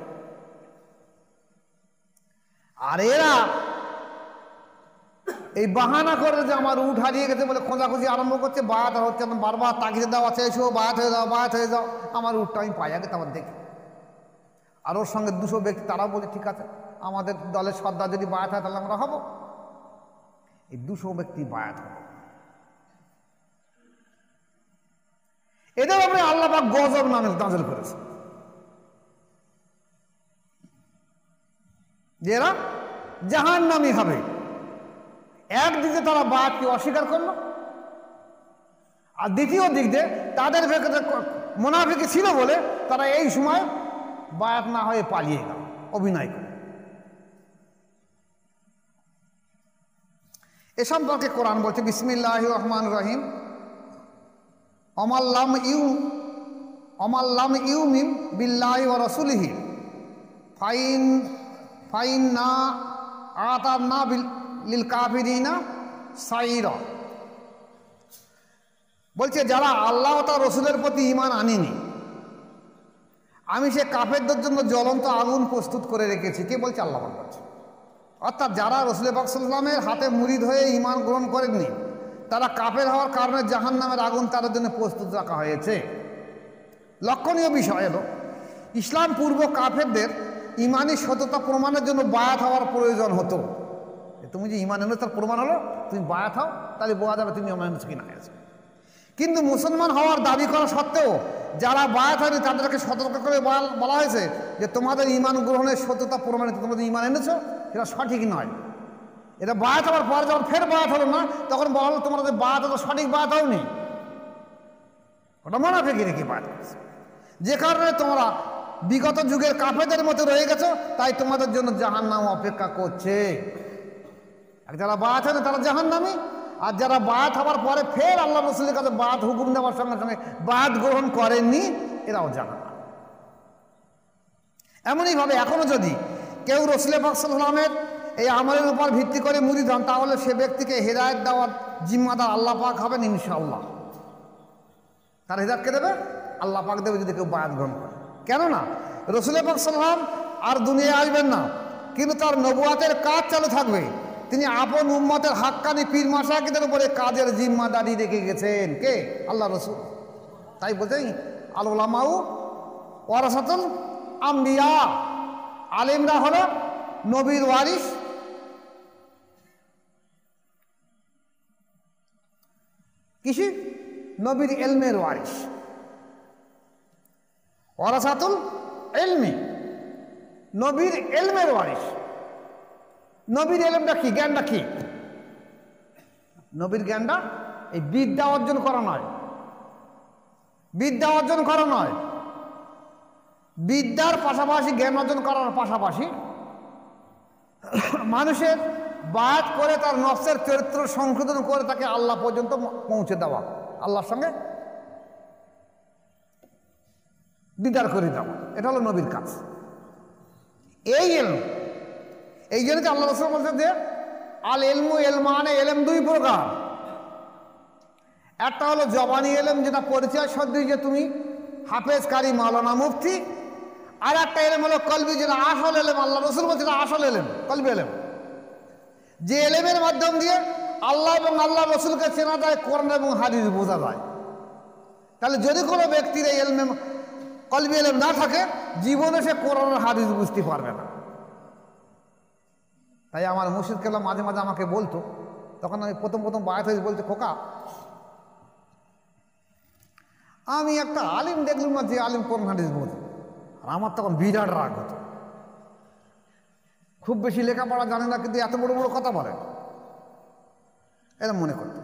আর এরা এই বাহানা করে যে আমার উঠ হারিয়ে গেছে বলে খোঁজাখুঁজি আরম্ভ করছে, বায়াত হচ্ছে, বারবার তাকিয়ে দেওয়া চেয়েছো, বায়াত হয়ে যাও, আমার উঠটা আমি পাই আগে, তারপর দেখি। আর ওর সঙ্গে 200 ব্যক্তি, তারাও বলে ঠিক আছে আমাদের দলের সর্দার যদি বায়াত হয় তাহলে আমরা হব। এই 200 ব্যক্তি বায়াত হবে। এদের উপরে আল্লাহ পাক গজব নাযিল করেছে, যে এরা জাহান্নামী হবে। একদিকে তারা বায়াতকে অস্বীকার করলো, আর দ্বিতীয় দিক দিয়ে তাদের ভেতরে মুনাফিকি ছিল বলে তারা এই সময় বায়াত না হয়ে পালিয়ে গেল, অভিনয় করে। এ সম্পর্কে কোরআন বলছে বিসমিল্লাহির রহমানির রহিম, অমাল্লাম ইউমিন বিল্লাহি ওয়া রাসূলিহি ফাইন না আতানা লিল কাফিরিনা সাইরা। বলছে যারা আল্লাহ ও তার রসুলের প্রতি ঈমান আনেনি, আমি সে কাফেরদের জন্য জ্বলন্ত আগুন প্রস্তুত করে রেখেছি। কে বলছে? আল্লাহ বলছে। অর্থাৎ যারা রসুল পাক সাল্লাল্লাহু আলাইহি ওয়াসাল্লামের হাতে মুরিদ হয়ে ঈমান গ্রহণ করেননি, তারা কাফের হওয়ার কারণে জাহান্নামের আগুন তাদের জন্য প্রস্তুত রাখা হয়েছে। লক্ষণীয় বিষয় হলো ইসলাম পূর্ব কাফেরদের ঈমানি সততা প্রমাণের জন্য বায়াত হওয়ার প্রয়োজন হতো। তুমি যে ঈমান এনেছো তার প্রমাণ হলো তুমি বায়াত হও, তাহলে বোঝা যাবে তুমি ঈমান এনেছো কি না এনেছো। কিন্তু মুসলমান হওয়ার দাবি করা সত্ত্বেও যারা বায়াত হয়নি তাদেরকে সতর্ক করে বলা হয়েছে যে তোমাদের ঈমান গ্রহণের সত্যতা প্রমাণিত, তোমাদের ঈমান এনেছো সেটা সঠিক নয়। এটা বায়াত হওয়ার পর যখন ফের বায়াত হলো না, তখন বলা হলো তোমাদের বায়াত হলো সঠিক বায়াত হওনি, ওটা মুনাফিকি রেখে বায়াত করেছে। যে কারণে তোমরা বিগত যুগের কাফেরদের মতো রয়ে গেছো, তাই তোমাদের জন্য জাহান্নাম অপেক্ষা করছে। আর যারা বায়াত হয়নি তারা জাহান্নামী, আর যারা বায়াত হওয়ার পরে ফের আল্লাহ রসুলের কাছে বায়াত হুকুম দেওয়ার সঙ্গে সঙ্গে বায়াত গ্রহণ করেননি, এরাও জাহান্নাম। এমনইভাবে এখনো যদি কেউ রসুল পাক সাল্লাল্লাহু আলাইহি ওয়াসাল্লামের এই আমলের উপর ভিত্তি করে মুরিদ হন, তাহলে সে ব্যক্তিকে হেদায়েত দেওয়ার জিম্মাদার আল্লাহ পাক হবেন ইনশাআল্লাহ। তার হেদায়েত কে দেবে? আল্লাহ পাক দেবে যদি কেউ বায়াত গ্রহণ করে। কেননা রসুল পাক সাল্লাল্লাহু আলাইহি ওয়াসাল্লাম আর দুনিয়ায় আসবেন না, কিন্তু তার নবুয়াতের কাজ চালু থাকবে। তিনি আপন উম্মতের হাক্কানি পীর মাশায়েখদের উপরে কাজের জিম্মাদারি রেখে গেছেন। কে? আল্লাহ রসুল। তাই বলছেন আল উলামাউ ওয়ারাসাতুল আম্বিয়া, আলেমরা হলো নবীর ওয়ারিস। কিসি? নবীর এলমের ওয়ারিস। ওয়ারাসাতুল ইলমি, নবীর এলমের ওয়ারিস। নবীর এলমটা কি? জ্ঞানটা কি? নবীর জ্ঞানটা এই বিদ্যা অর্জন করা নয়, বিদ্যা অর্জন করা নয়। বিদ্যার পাশাপাশি জ্ঞান অর্জন করার পাশাপাশি মানুষের বায়াত করে তার নফসের চরিত্র সংশোধন করে তাকে আল্লাহ পর্যন্ত পৌঁছে দেওয়া, আল্লাহর সঙ্গে দিদার করে দেওয়া, এটা হলো নবীর কাজ। এই এলম, এই জন্য আল্লাহ রাসূল বলছেন যে আল ইলমু ইলমানে, এলেম দুই প্রকার। একটা হলো জবানি এলেম, যেটা পরিচয় সদ্য যে তুমি হাফেজ, কারি, মাওলানা, মুফতি। আর একটা এলেম হলো কলবি, যেটা আসল এলেম। আল্লাহ রাসূল বলছেন আসল এলেম কলবি এলেম, যে এলেমের মাধ্যম দিয়ে আল্লাহ এবং আল্লাহ রসুলকে চেনা যায়, কোরআন এবং হাদিস বোঝা যায়। তাহলে যদি কোনো ব্যক্তির এই এলমে কলবি এলেম না থাকে, জীবনে সে কোরআন হাদিস বুঝতে পারবে না। তাই আমার মুর্শিদ কেবলা মাঝে মাঝে আমাকে বলতো, তখন আমি প্রথম বায়াত হয়ে বলতে, খোকা আমি একটা আলিম দেখলাম না যে আলিম কোরআন হাদিস বোঝে। আর আমার তখন বিরাট রাগ হতো। খুব বেশি লেখাপড়া জানে না, কিন্তু এত বড় বড় কথা বলে, এরকম মনে করত।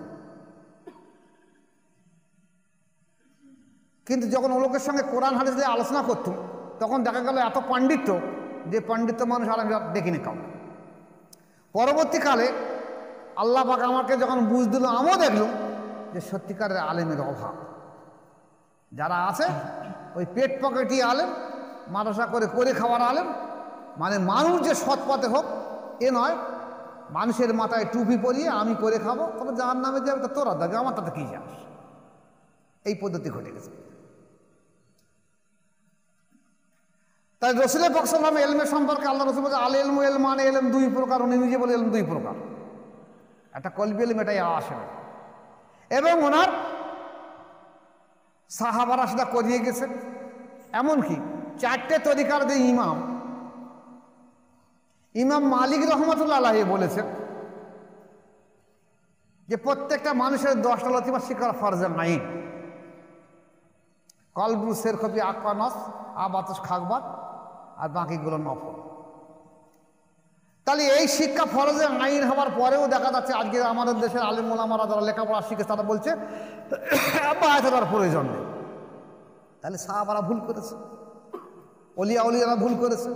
কিন্তু যখন ও লোকের সঙ্গে কোরআন হাদিস দিয়ে আলোচনা করতাম, তখন দেখা গেল এত পাণ্ডিত্য, যে পাণ্ডিত্য মানুষ আর আমি দেখিনি কাউ। পরবর্তীকালে আল্লাহ পাক আমাকে যখন বুঝ দিল, আমিও দেখলাম যে সত্যিকারের আলেমের অভাব। যারা আছে ওই পেট পকেটি আলেম, মাদ্রাসা করে খাওয়ার আলেম, মানে মানুষ যে সৎ পথে হোক এ নয়, মানুষের মাথায় টুপি পরিয়ে আমি করে খাবো, তবে জাহান্নামে যাবে, তা তোরা দেখবে, আমার তাতে কি যাস। এই পদ্ধতি ঘটে গেছে। তাই রসুল পাক সাল্লাল্লাহু আলাইহি ওয়াসাল্লাম এলমের সম্পর্কে আল্লাহ রসুল বলছে আল ইলমু ইলমানে, এলম দুই প্রকার। উনি নিজে বলে এলম দুই প্রকার, একটা কলবি এলম, এটাই আসে না। এবং ওনার সাহাবারা সেটা করিয়ে গেছে। এমনকি চারটে তরিকার যে ইমাম মালিক রহমতুল্লাহ আলাইহি বলেছেন যে প্রত্যেকটা মানুষের 10টা লতিফা শিকার ফরজে আইন। কলবু শের কবি আকবা নস আবাতস খাকবাদ, আর বাকিগুলো নফল। তাহলে এই শিক্ষা ফরজে আইন হওয়ার পরেও দেখা যাচ্ছে আজকে আমাদের দেশের আলিম ওলামারা যারা লেখাপড়া শিখে তারা বলছে বায়াত হওয়ার প্রয়োজন নেই। তাহলে সাহাবারা ভুল করেছে, অলিয়ারা ভুল করেছে,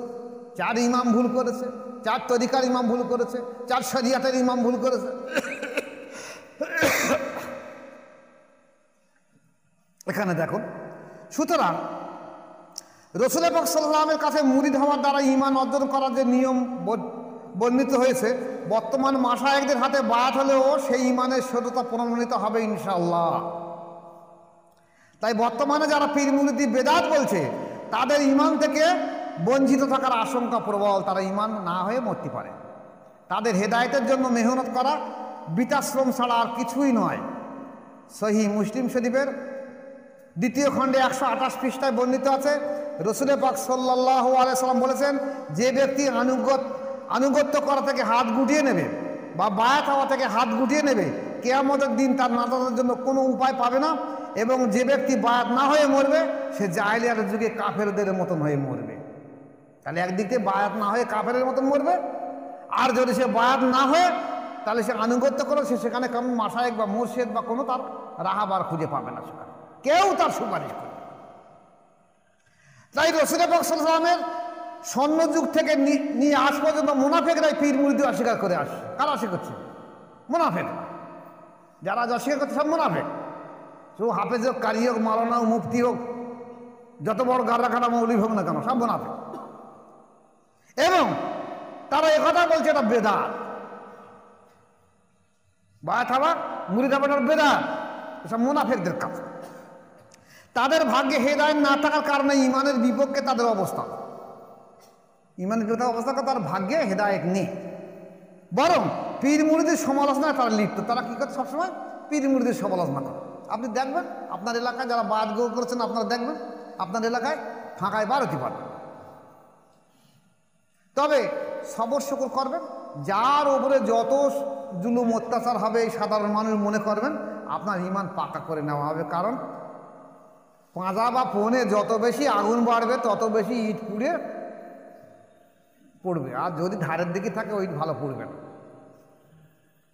4 ইমাম ভুল করেছে, 4 তরিকার ইমাম ভুল করেছে, 4 শরিয়াতের ইমাম ভুল করেছে। এখানে দেখুন সুতরাং রসুল পাক সাল্লাল্লাহু আলাইহি ওয়াসাল্লামের কাছে মুরিদ হওয়ার দ্বারা ঈমান অর্জন করার যে নিয়ম বর্ণিত হয়েছে, বর্তমান মাশায়েখদের হাতে বায়াত হলেও সেই ঈমানের সত্যতা প্রমাণিত হবে ইনশাআল্লাহ। তাই বর্তমানে যারা পীর মুরিদি বেদাত বলছে, তাদের ঈমান থেকে বঞ্চিত থাকার আশঙ্কা প্রবল। তারা ঈমান না হয়ে মরতে পারে। তাদের হেদায়েতের জন্য মেহনত করা বৃতাশ্রম ছাড়া আর কিছুই নয়। সহিহ মুসলিম শরীফের 2য় খণ্ডে 128 পৃষ্ঠায় বর্ণিত আছে, রসুল পাক সাল্লাল্লাহু আলাইহি ওয়াসাল্লাম বলেছেন, যে ব্যক্তি আনুগত্য করা থেকে হাত গুটিয়ে নেবে বা বায়াত হওয়া থেকে হাত গুটিয়ে নেবে, কিয়ামতের দিন তার নাজাতের জন্য কোনো উপায় পাবে না। এবং যে ব্যক্তি বায়াত না হয়ে মরবে, সে জাহেলিয়াতের যুগে কাফেরদের মতন হয়ে মরবে। তাহলে একদিক থেকে বায়াত না হয়ে কাফেরের মতন মরবে, আর যদি সে বায়াত না হয়ে তাহলে সে আনুগত্য করে, সে সেখানে কোনো মাশায়েখ বা মুর্শিদ বা কোনো তার রাহাবার খুঁজে পাবে না, সেখানে কেউ তার সুপারিশ করবে। তাই রসুল পাক সাল্লাল্লাহু আলাইহি ওয়াসাল্লামের স্বর্ণযুগ থেকে নিয়ে আজ পর্যন্ত মুনাফিকরাই পীর মুরিদি অস্বীকার করে আসছে। কারা অস্বীকার করছে? মুনাফিক। যারা অস্বীকার করছে সব মুনাফিক। শুধু হাফেজ হোক, কারি হোক, মাওলানা হোক, মুফতি হোক, যত বড় গাররাখানা মৌলী হোক না কেন, সব মুনাফিক। এবং তারা একথা বলছে এটা বেদাত, বায়াত হওয়া মুরিদ হওয়ার বেদাত, এসব মুনাফিকদের কাজ। তাদের ভাগ্যে হেদায়েত না থাকার কারণে ঈমানের বিপক্ষে তাদের অবস্থা। ঈমানের বিপক্ষে অবস্থা, তার ভাগ্যে হেদায়েত নেই, বরং পীর মুরিদের সমালোচনায় তারা লিপ্ত। তারা কি করে? সবসময় পীর মুরিদের সমালোচনা করে। আপনি দেখবেন আপনার এলাকায় যারা বায়াত গ্রহণ করেছেন, আপনারা দেখবেন আপনার এলাকায় ফাঁকায় বার হতে পারবেন। তবে সবর শুকর করবেন, যার উপরে যত জুলুম অত্যাচার হবে সাধারণ মানুষ মনে করবেন আপনার ঈমান পাকা করে নেওয়া হবে। কারণ পাঁজা বা ফোনে যত বেশি আগুন বাড়বে তত বেশি ইট পুড়ে পড়বে, আর যদি ধারের দিকে থাকে ওই ভালো পড়বে না।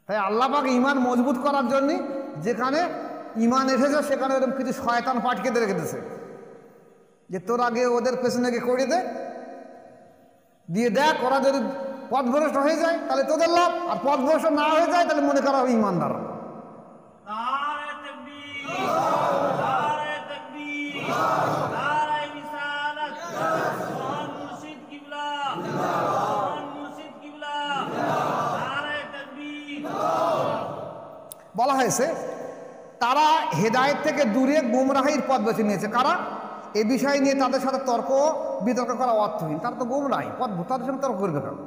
তাই আল্লাহ পাক ঈমান মজবুত করার জন্য যেখানে ঈমান এসেছে সেখানে এরকম কিছু শয়তান পাটকে রেখে দিয়েছে, যে তোর আগে ওদের পেছনে গিয়ে করে দিয়ে দেখ, ওরা যদি পথভ্রষ্ট হয়ে যায় তাহলে তোদের লাভ, আর পথভ্রষ্ট না হয়ে যায় তাহলে মনে করা হবে ঈমানদার। বলা হয়েছে তারা হেদায়েত থেকে দূরে গুমরাহির পথ বেছে নিয়েছে। কারা? এ বিষয় নিয়ে তাদের সাথে তর্ক বিতর্ক করা অর্থহীন। তারা তো গুমরাহি পথ, তাদের সঙ্গে তর্ক করবে কেন?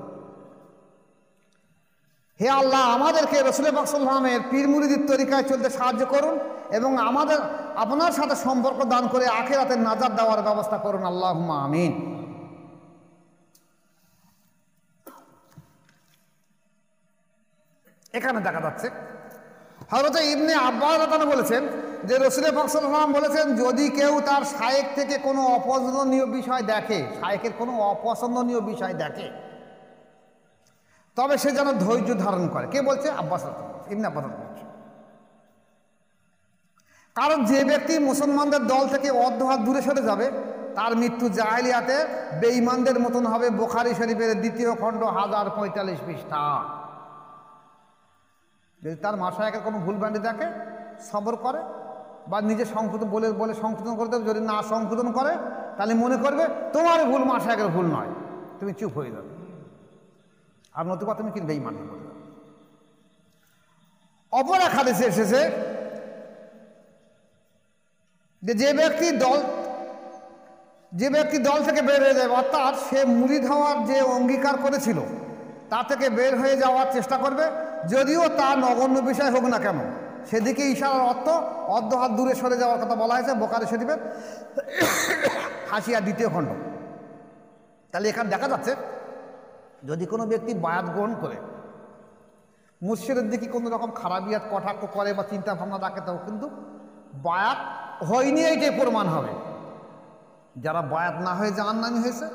হে আল্লাহ, আমাদেরকে রসুল পাক সাল্লাল্লাহু আলাইহি ওয়াসাল্লামের পীর মুরিদির তরিকায় চলতে সাহায্য করুন এবং আমাদের আপনার সাথে সম্পর্ক দান করে আখিরাতের নাজাত দেওয়ার ব্যবস্থা করুন। আল্লাহুম্মা আমিন। এখানে দেখা যাচ্ছে হযরত ইবনে আব্বাস রাদিয়াল্লাহু বলেছেন যে রসুল পাক সাল্লাল্লাহু আলাইহি ওয়াসাল্লাম বলেছেন, যদি কেউ তার শায়েখ থেকে কোনো অপছন্দনীয় বিষয় দেখে, শায়েখের কোনো অপছন্দনীয় বিষয় দেখে, তবে সে যেন ধৈর্য ধারণ করে। কে বলছে? আব্বাস রাদিয়াল্লাহু, ইবনে আব্বাস বলছে। কারণ যে ব্যক্তি মুসলমানদের দল থেকে অর্ধ হাত দূরে সরে যাবে তার মৃত্যু জাহেলিয়াতে বেঈমানদের মতন হবে। বুখারী শরীফের 2য় খণ্ড 1045 পৃষ্ঠা। যদি তার মাশায়েখের কোনো ভুল ভ্রান্তি দেখে সবর করে বা নিজে সংশোধন বলে সংশোধন করে দেবে। যদি না সংশোধন করে তাহলে মনে করবে তোমার ভুল, মাশায়েখের ভুল নয়, তুমি চুপ হয়ে যাবে, আর নতুবা তুমি কিন্তু বেঈমান হয়ে যাবে। অপর এক হাদিসে এসেছে যে ব্যক্তি দল থেকে বের হয়ে যাবে, অর্থাৎ সে মুরিদ হওয়ার যে অঙ্গীকার করেছিল তা থেকে বের হয়ে যাওয়ার চেষ্টা করবে, যদিও তা নগণ্য বিষয় হোক না কেন। সেদিকে ইশারার অর্থ অর্ধ হাত দূরে সরে যাওয়ার কথা বলা হয়েছে বুখারী শরীফের 2য় খণ্ড। তাহলে এখানে দেখা যাচ্ছে যদি কোনো ব্যক্তি বায়াত গ্রহণ করে মুর্শিদের দিকে কোনো রকম খারাপিয়াত কটাক্ষ করে বা চিন্তা ভাবনা রাখে, তাও কিন্তু বায়াত হয়নি এইটাই প্রমাণ হবে। যারা বায়াত না হয়ে জাহান্নামী হয়েছে,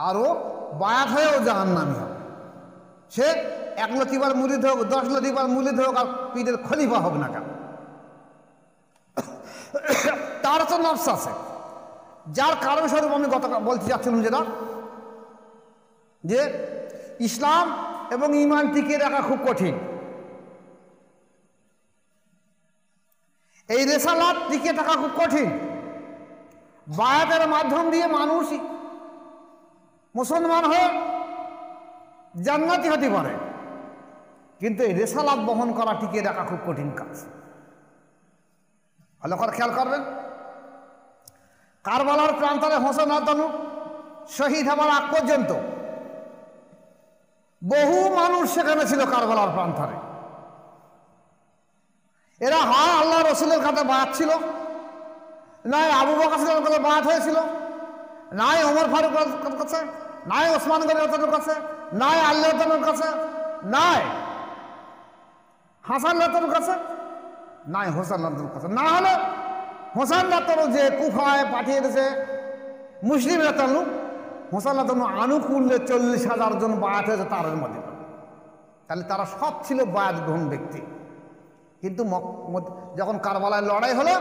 আরও বায়াত হয়েও জাহান্নামী হবে। সে 1 লতিবার মুরিদ হোক, 10 লতিবার মুরিদ হোক, আর পীরের খলিফা হোক না কেন, তার তো নফস আছে। যার কারণস্বরূপ আমি গতকাল বলতে চাচ্ছিলাম যেটা, যে ইসলাম এবং ঈমান টিকিয়ে রাখা খুব কঠিন। এই রেসালাত টিকিয়ে থাকা খুব কঠিন। বায়াতের মাধ্যম দিয়ে মানুষ মুসলমান হয়ে জান্নাতি হতে পারে, কিন্তু এই রেসালাত বহন করা টিকিয়ে রাখা খুব কঠিন কাজ। ভালো করে খেয়াল করবেন, কারবালার প্রান্তরে হোসেন রাদিয়াল্লাহু শহীদ হবার আগ পর্যন্ত বহু মানুষ সেখানে ছিল কারবালার প্রান্তরে। এরা হয় আল্লাহ রসুলের কাছে বায়াত ছিল, নয় আবু বকর সিদ্দিকের কাছে বায়াত হয়েছিল, নয় ওমর ফারুকের কাছে, নয় ওসমান গনির কাছে, নয় আল্লাহ কাছে, নয় হাসান রাতের কাছে, নয় হোসেন রাতের কাছে। না হলে হোসেন রাতের যে কুফায় পাঠিয়ে দিয়েছে মুসলিম রাতানু, হোসেন রাতানু আনুকূল্যে 40,000 জন বায়াত হয়েছে তার মধ্যে। তাহলে তারা সব ছিল বায়াত গ্রহণ ব্যক্তি। কিন্তু যখন কারবালায় লড়াই হলো,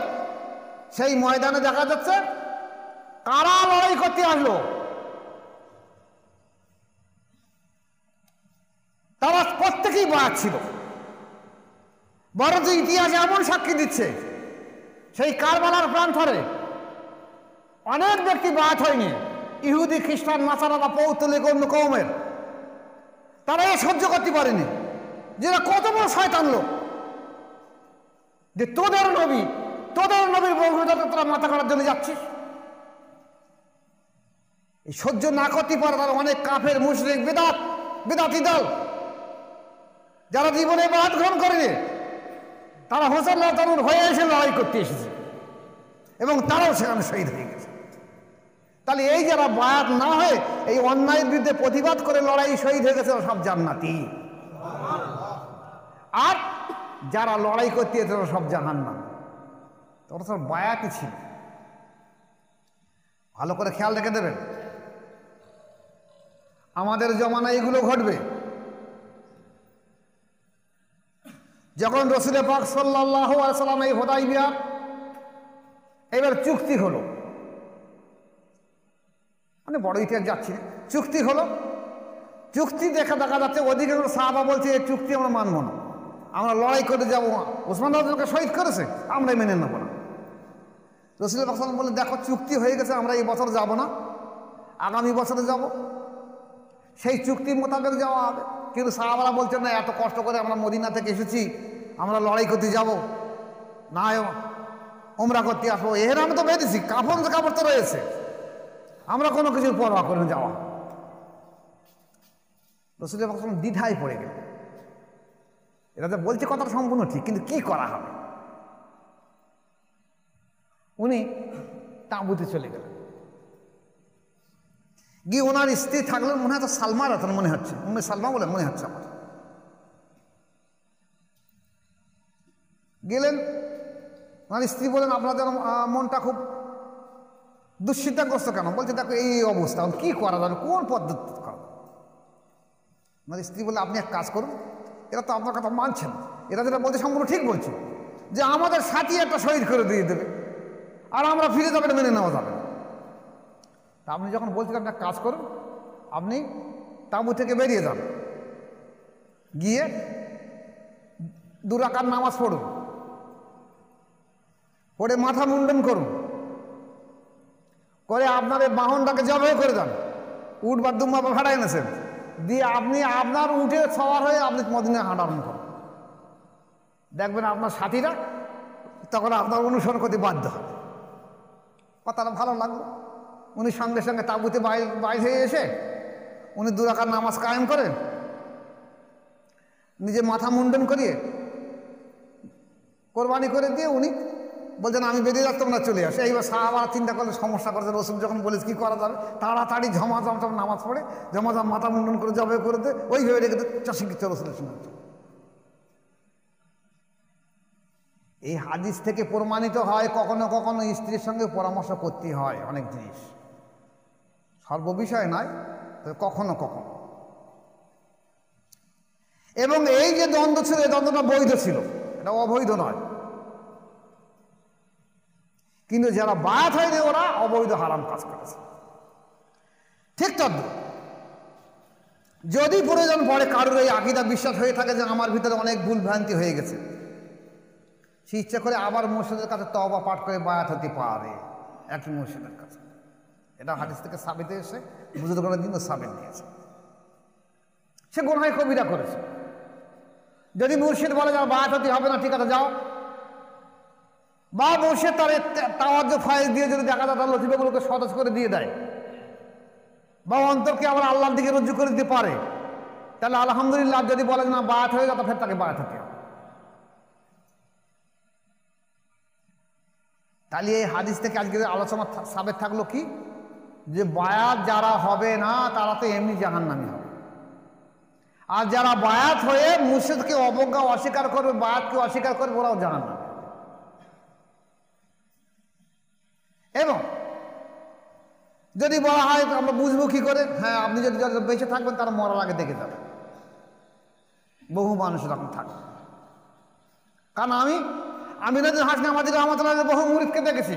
সেই ময়দানে দেখা যাচ্ছে কারা লড়াই করতে আসলো, তারা প্রত্যেকেই বায়াত ছিল। বরঞ্চ ইতিহাস এমন সাক্ষী দিচ্ছে সেই কারবালার প্রান্তরে অনেক ব্যক্তি বায়াত হয়নি, ইহুদি খ্রিস্টান নাসারা বা পৌত্তলিক অন্য কওমের, তারা এ সহ্য করতে পারেনি। যেটা কত বড় শয়তান লোক, যে তোদের নবীর বংশধর তোরা মাথা কাটার জন্য যাচ্ছিস। এই সহ্য না করতে পারে তারা অনেক কাফের মুশরিক বিদআতি দল, যারা জীবনে বায়াত গ্রহণ করেনি, তারা হোসেন রাদিয়াল্লাহু হয়ে এসে লড়াই করতে এসেছে এবং তারাও সেখানে শহীদ হয়ে গেছে। তাহলে এই যারা বায়াত না হয়ে এই অন্যায়ের বিরুদ্ধে প্রতিবাদ করে লড়াই শহীদ হয়ে গেছে, সব জান্নাতি। আর যারা লড়াই করতে তারা সব জাহান্নাম। তোরা সব বায়াতই ছিল। ভালো করে খেয়াল রেখে দেবেন, আমাদের জমানায় এগুলো ঘটবে। যখন রসুল পাক সাল্লাল্লাহু আলাইহি সাল্লাম এই হুদায়বিয়া এবার চুক্তি হলো, মানে বড় ইতিহাস যাচ্ছি না, চুক্তি হলো। চুক্তি দেখা যাচ্ছে অধিকাংশ সাহাবা বলছে এই চুক্তি আমরা মানব না, আমরা লড়াই করে যাবো। ওসমান রাদিয়াল্লাহু শহীদ করেছে, আমরাই মেনে নেব না। রসুল পাক সাল্লাল্লাহু আলাইহি ওয়াসাল্লাম বলে দেখো চুক্তি হয়ে গেছে, আমরা এই বছর যাব না, আগামী বছরে যাব, সেই চুক্তি মোতাবেক যাওয়া হবে। কিন্তু সাহাবারা বলছেন না, এত কষ্ট করে আমরা মদিনা থেকে এসেছি, আমরা লড়াই করতে যাব না, ওমরা করতে আসবো, এর আমি তো বেঁধেছি, কাপড় তো রয়েছে, আমরা কোনো কিছুর পরোয়া করে যাওয়া। রসুল পাক দ্বিধায় পড়ে গেল। এরা তো বলছে কথাটা সম্পূর্ণ ঠিক, কিন্তু কি করা হবে? উনি তাঁবুতে চলে গেলেন, গিয়ে ওনার স্ত্রী থাকলেন, মনে হয় তো সালমা রাতন মনে হচ্ছে, সালমা বলে মনে হচ্ছে আমার। গেলেন, ওনার স্ত্রী বলেন আপনাদের মনটা খুব দুশ্চিন্তাগ্রস্ত কেন? বলছে দেখো এই অবস্থা, কি করা যাবে, কোন পদ্ধতি করা? ওনার স্ত্রী বলে আপনি এক কাজ করুন, এরা তো আপনার কথা মানছেন, এরা যেটা বলছে সম্পূর্ণ ঠিক বলছে, যে আমাদের সাথী একটা শহীদ করে দিয়ে দেবে আর আমরা ফিরে যাবেন, মেনে নেওয়া যাবে। তা আপনি যখন বলছেন আপনি এক কাজ করুন, আপনি তাঁবু থেকে বেরিয়ে যান, গিয়ে 2 রাকাত নামাজ পড়ুন, পড়ে মাথা মুন্ডন করুন, করে আপনার এই বাহনটাকে জবাই করে দেন, উট বা দুম্বা ভাড়া এনেছেন, দিয়ে আপনি আপনার উঠে সওয়ার হয়ে আপনি মদিনায় হাঁটা আরম্ভ করুন। দেখবেন আপনার সাথীরা তখন আপনার অনুসরণ করতে বাধ্য হবে। কথাটা ভালো লাগলো। উনি সঙ্গে সঙ্গে তাঁবুতে বাইরে এসে উনি 2 রাকাত নামাজ কায়েম করেন, নিজে মাথা মুন্ডন করিয়ে কোরবানি করে দিয়ে উনি বলছেন আমি বেরিয়ে যাচ্ছি, তোমরা চলে আসে। এইবার সাহাবারা চিন্তা করলে সমস্যা করছে, রসুল যখন বলিস কি করা যাবে, তাড়াতাড়ি ঝমাঝম নামাজ পড়ে ঝমাঝম মাথা মুন্ডন করে জবাই করে দে, ওই ভেবে রেখে চাষিকিচ্ছে রসুলের সঙ্গে। এই হাদিস থেকে প্রমাণিত হয় কখনো কখনো স্ত্রীর সঙ্গে পরামর্শ করতে হয় অনেক জিনিস, সর্ববিষয় নয়, কখনো কখনো। এবং এই যে দ্বন্দ্ব ছিল, এই দ্বন্দ্বটা বৈধ ছিল, এটা অবৈধ নয়। কিন্তু যারা বায়াত হয়নি ওরা অবৈধ হারাম কাজ করেছে। ঠিক তদ্রুপ যদি প্রয়োজন পড়ে কারোর এই আকীদা বিশ্বাস হয়ে থাকে যে আমার ভিতরে অনেক ভুল ভ্রান্তি হয়ে গেছে, সে ইচ্ছা করে আবার মুর্শিদের কাছে তওবা পাঠ করে বায়াত হতে পারে। একই মুর্শিদের কাছে। এটা হাদিস থেকে সাবিত এসে বুজুর্গরা দিনও সাবিত দিয়েছে। সে গুনাহ কবিরা করেছে। যদি মুর্শিদ বলে যাও বায়াত হতে হবে না, ঠিক আছে যাও, বা মুর্শিদ তার তাওয়াজ্জ ফায়েজ দিয়ে যদি দেখা যায় তার লতিফাগুলোকে সতেজ করে দিয়ে দেয়, বা অন্তরকে আবার আল্লাহর দিকে রুজু করে দিতে পারে, তাহলে আলহামদুলিল্লাহ। যদি বলে না বায়াত হয়ে যায়, ফের তাকে বায়াত হতে হবে। তাহলে এই হাদিস থেকে আজকে আলোচনা সাবেত থাকলো কি, যে বায়াত যারা হবে না তারা তো এমনি জাহান্নামী হবে, আর যারা বায়াত হয়ে মুর্শিদকে অবজ্ঞা অস্বীকার করবে, বায়াতকে অস্বীকার করবে, ওরাও জাহান্নামী। এবং যদি বলা হয় আমরা বুঝবো কি করে, হ্যাঁ আপনি যদি বেঁচে থাকবেন তারা মরার আগে দেখে যাবেন। বহু মানুষ এরকম থাকে। কারণ আমি আমিনুদ্দিন হাসনাবাদী রহমতুল্লাহ বহু মুরিদকে দেখেছি,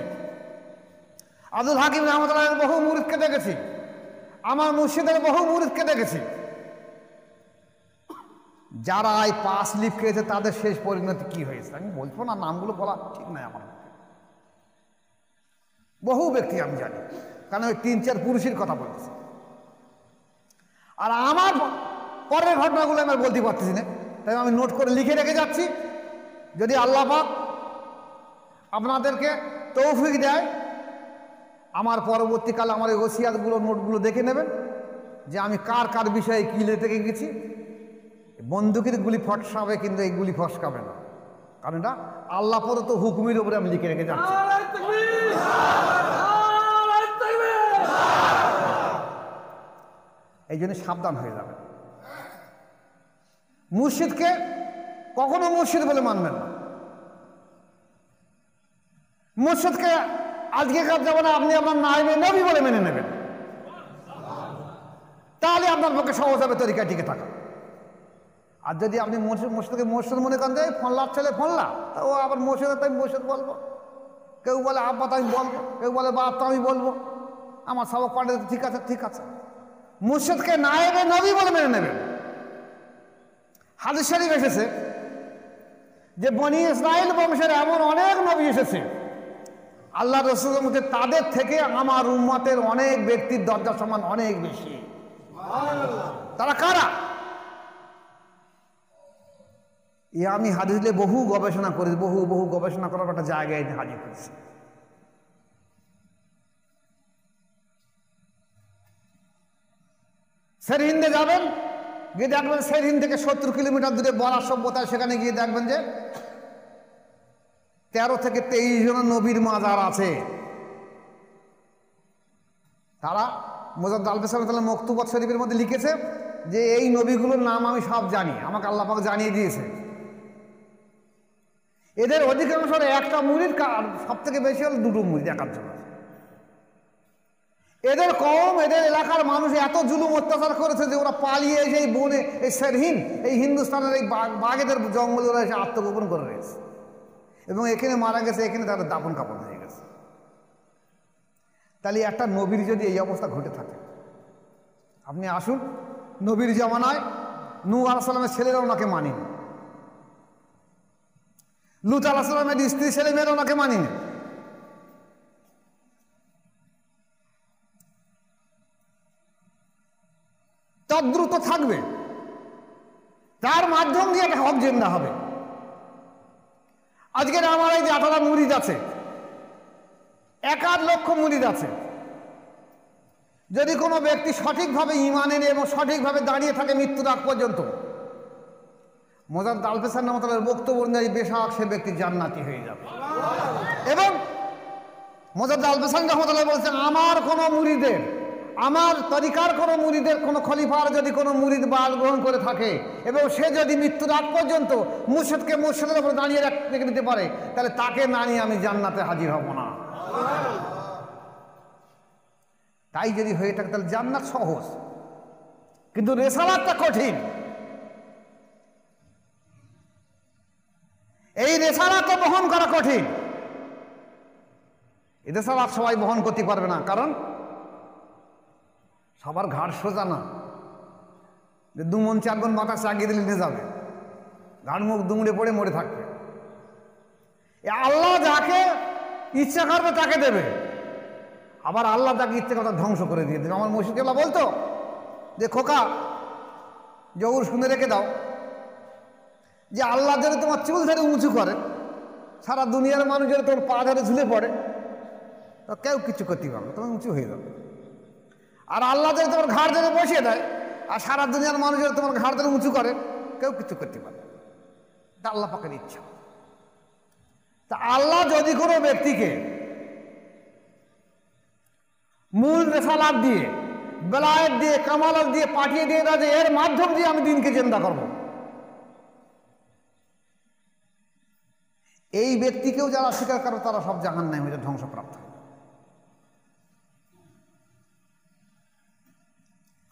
আব্দুল হাকিম রহমতুল্লাহ বহু মুরিদকে দেখেছি, আমার মুর্শিদের বহু মুরিদকে দেখেছি। যারা এই পাঁচ লিপ খেয়েছে তাদের শেষ পরিণতি কি হয়েছে আমি বলবো না, নামগুলো বলা ঠিক নয় আমার। বহু ব্যক্তি আমি জানি, কারণ ওই 3-4 পুরুষের কথা বলতেছি। আর আমার পরের ঘটনাগুলো আমি বলতে পারতেছি না, তাই আমি নোট করে লিখে রেখে যাচ্ছি। যদি আল্লাহ পাক আপনাদেরকে তৌফিক দেয়, আমার পরবর্তীকালে আমার এই ওসিয়াতগুলো নোটগুলো দেখে নেবেন যে আমি কার কার বিষয়ে কী লিখে গেছি। বন্দুকের গুলি ফটসাবে, কিন্তু এই গুলি ফসকাবে না, কারণ এটা আল্লাহ প্রদত্ত হুকুমের উপরে আমি লিখে রেখে যাচ্ছি। এই জন্য সাবধান হয়ে যাবে। মুর্শিদকে কখনো মুর্শিদ বলে মানবেন না। মুর্শিদকে আজকেকার জামানায় আপনি আপনার নায়েবে নবী বলে মেনে নেবেন, তাহলে আপনার পক্ষে সহজ হবে তরিকা টিকে থাকা। আর যদি আপনি মুর্শিদকে মুর্শিদ মনে করেন যে ফল্লার ছেলে ফল্লা, তা ও আবার মুর্শিদ তাই মুর্শিদ বলবো, কেউ বলে আব্বা তাই বলবো, কেউ বলে বাপ তো আমি বলবো, আমার সবক পাঠে ঠিক আছে, ঠিক আছে। মুর্শিদকে নায়েবে নবী বলে মেনে নেবেন। হাদিস শরীফ এসেছে যে বনি ইসরাইল বংশের এমন অনেক নবী এসেছে আল্লাহ রাসূলের মধ্যে, তাদের থেকে আমার উম্মতের অনেক ব্যক্তির দরজা সমান অনেক বেশি। তারা কারা? আমি হাদিসে বহু গবেষণা করেছি, বহু গবেষণা করার একটা জায়গায় হাজির করেছি। সেরহিন্দে যাবেন, গিয়ে দেখবেন সেরহিন্দ থেকে 70 কিলোমিটার দূরে বরাক সভ্যতায়, সেখানে গিয়ে দেখবেন যে 13 থেকে 23 জন নবীর মাজার আছে। তারা মুজাদ্দ আল-বেসাম মকতুবাত শরীফের মধ্যে লিখেছে যে এই নবীগুলোর নাম আমি সব জানি, আমাকে আল্লাহ পাক জানিয়ে দিয়েছে। এদের অধিকাংশ একটা মুরিদ, সব থেকে বেশি হল 2টো মুরিদ একার জন্য। এদের কম, এদের এলাকার মানুষ এত জুলুম অত্যাচার করেছে যে ওরা পালিয়ে এসে এই বনে, এই সেরহিন, এই হিন্দুস্তানের এই বাঘেদের জঙ্গলে ওরা এসে আত্মগোপন করে রয়েছে, এবং এখানে মারা গেছে, এখানে তাদের দাপন কাপন হয়ে গেছে। তাহলে একটা নবীর যদি এই অবস্থা ঘটে থাকে, আপনি আসুন নবীর জামানায় নূহ আলাইহিস সালামের ছেলেরা ওনাকে মানেনি, লূত আলাইহিস সালামের স্ত্রী ছেলে মেয়েরা ওনাকে মানেনি। তদ্রুত থাকবে, তার মাধ্যম দিয়ে একটা হক জিন্দা হবে। আজকের আমার এই যে 18 মুরিদ আছে, 1 লক্ষ মুরিদ আছে। যদি কোনো ব্যক্তি সঠিকভাবে ঈমান এনে এবং সঠিকভাবে দাঁড়িয়ে থাকে মৃত্যুর আগ পর্যন্ত, মুজাদ্দ আল-বেসাম রহমাতুল্লাহর বক্তব্য অনুযায়ী বেশক সে ব্যক্তি জান্নাতি হয়ে যাবে। এবং মুজাদ্দ আল-বেসাম রহমাতুল্লাহ বলছেন, আমার কোনো মুরিদের, আমার তরিকার কোনো মুরিদের, কোনো খলিফার যদি কোনো মুরিদ বাল গ্রহণ করে থাকে এবং সে যদি মৃত্যুর আগ পর্যন্ত মুর্শিদকে মুর্শিদের উপরে দাঁড়িয়ে রেখে দিতে পারে, তাহলে তাকে না নিয়ে আমি জান্নাতে হাজির হব না। তাই যদি হয়ে থাকে তাহলে জান্নাত সহজ, কিন্তু রেসালাতটা কঠিন। এই রেসালাতটা বহন করা কঠিন। এই রেসালাত সবাই বহন করতে পারবে না, কারণ সবার ঘাড় সোজা না, যে 2 মণ 4 গুণ মাথা চাগিয়ে দিলে নিয়ে যাবে, ঘাড় মুখ দুমড়ে পড়ে মরে থাকবে। আল্লাহ যাকে ইচ্ছা করবে তাকে দেবে, আবার আল্লাহ তাকে ইচ্ছে কথা ধ্বংস করে দিয়ে দিল। আমার মুর্শিদ কেবলা বলতো যে খোকা জহুর শুনে রেখে দাও যে আল্লাহ যদি তোমার চুল ধরে উঁচু করে, সারা দুনিয়ার মানুষ যদি তোমার পা ধরে ঝুলে পড়ে, তো কেউ কিছু করতে পারবে না, তোমার উঁচু হয়ে যাবে। আর আল্লাহ যদি তোমার ঘাড় ধরে বসিয়ে দেয় আর সারা দুনিয়ার মানুষ যদি তোমার ঘাড় ধরে উঁচু করে, কেউ কিছু করতে পারবে না। তা আল্লাহ পাকের ইচ্ছা। তা আল্লাহ যদি কোনো ব্যক্তিকে মূল রেসালাত দিয়ে, বেলায়েত দিয়ে, কামালত দিয়ে পাঠিয়ে দিয়ে না যে এর মাধ্যম দিয়ে আমি দিনকে জিন্দা করব, এই ব্যক্তিকেও যারা স্বীকার করে তারা সব জাহান্নামে হয়ে ধ্বংসপ্রাপ্ত।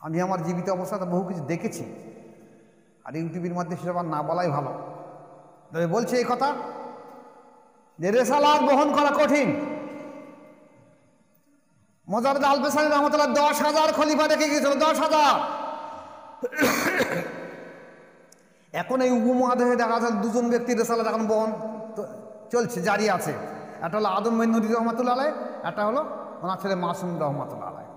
আমি আমার জীবিত অবস্থাতে বহু কিছু দেখেছি, আর ইউটিউবের মধ্যে সেসব আর না বলাই ভালো। তবে বলছে এই কথা যে রেসালাত বহন করা কঠিন। মোজাররদ আল-বেসারী রহমতুল্লাহ 10,000 খলিফা রেখে গিয়েছিল, 10,000। এখন এই উপমহাদেশে দেখা যায় দুজন ব্যক্তির রেসালাত এখন বহন চলছে, জারি আছে। একটা হলো আদম বিন নুরী রহমতুল্লাহ আলাইহ, একটা হলো ওনার ছেলে মাসুম রহমতুল্লাহ আলাইহ।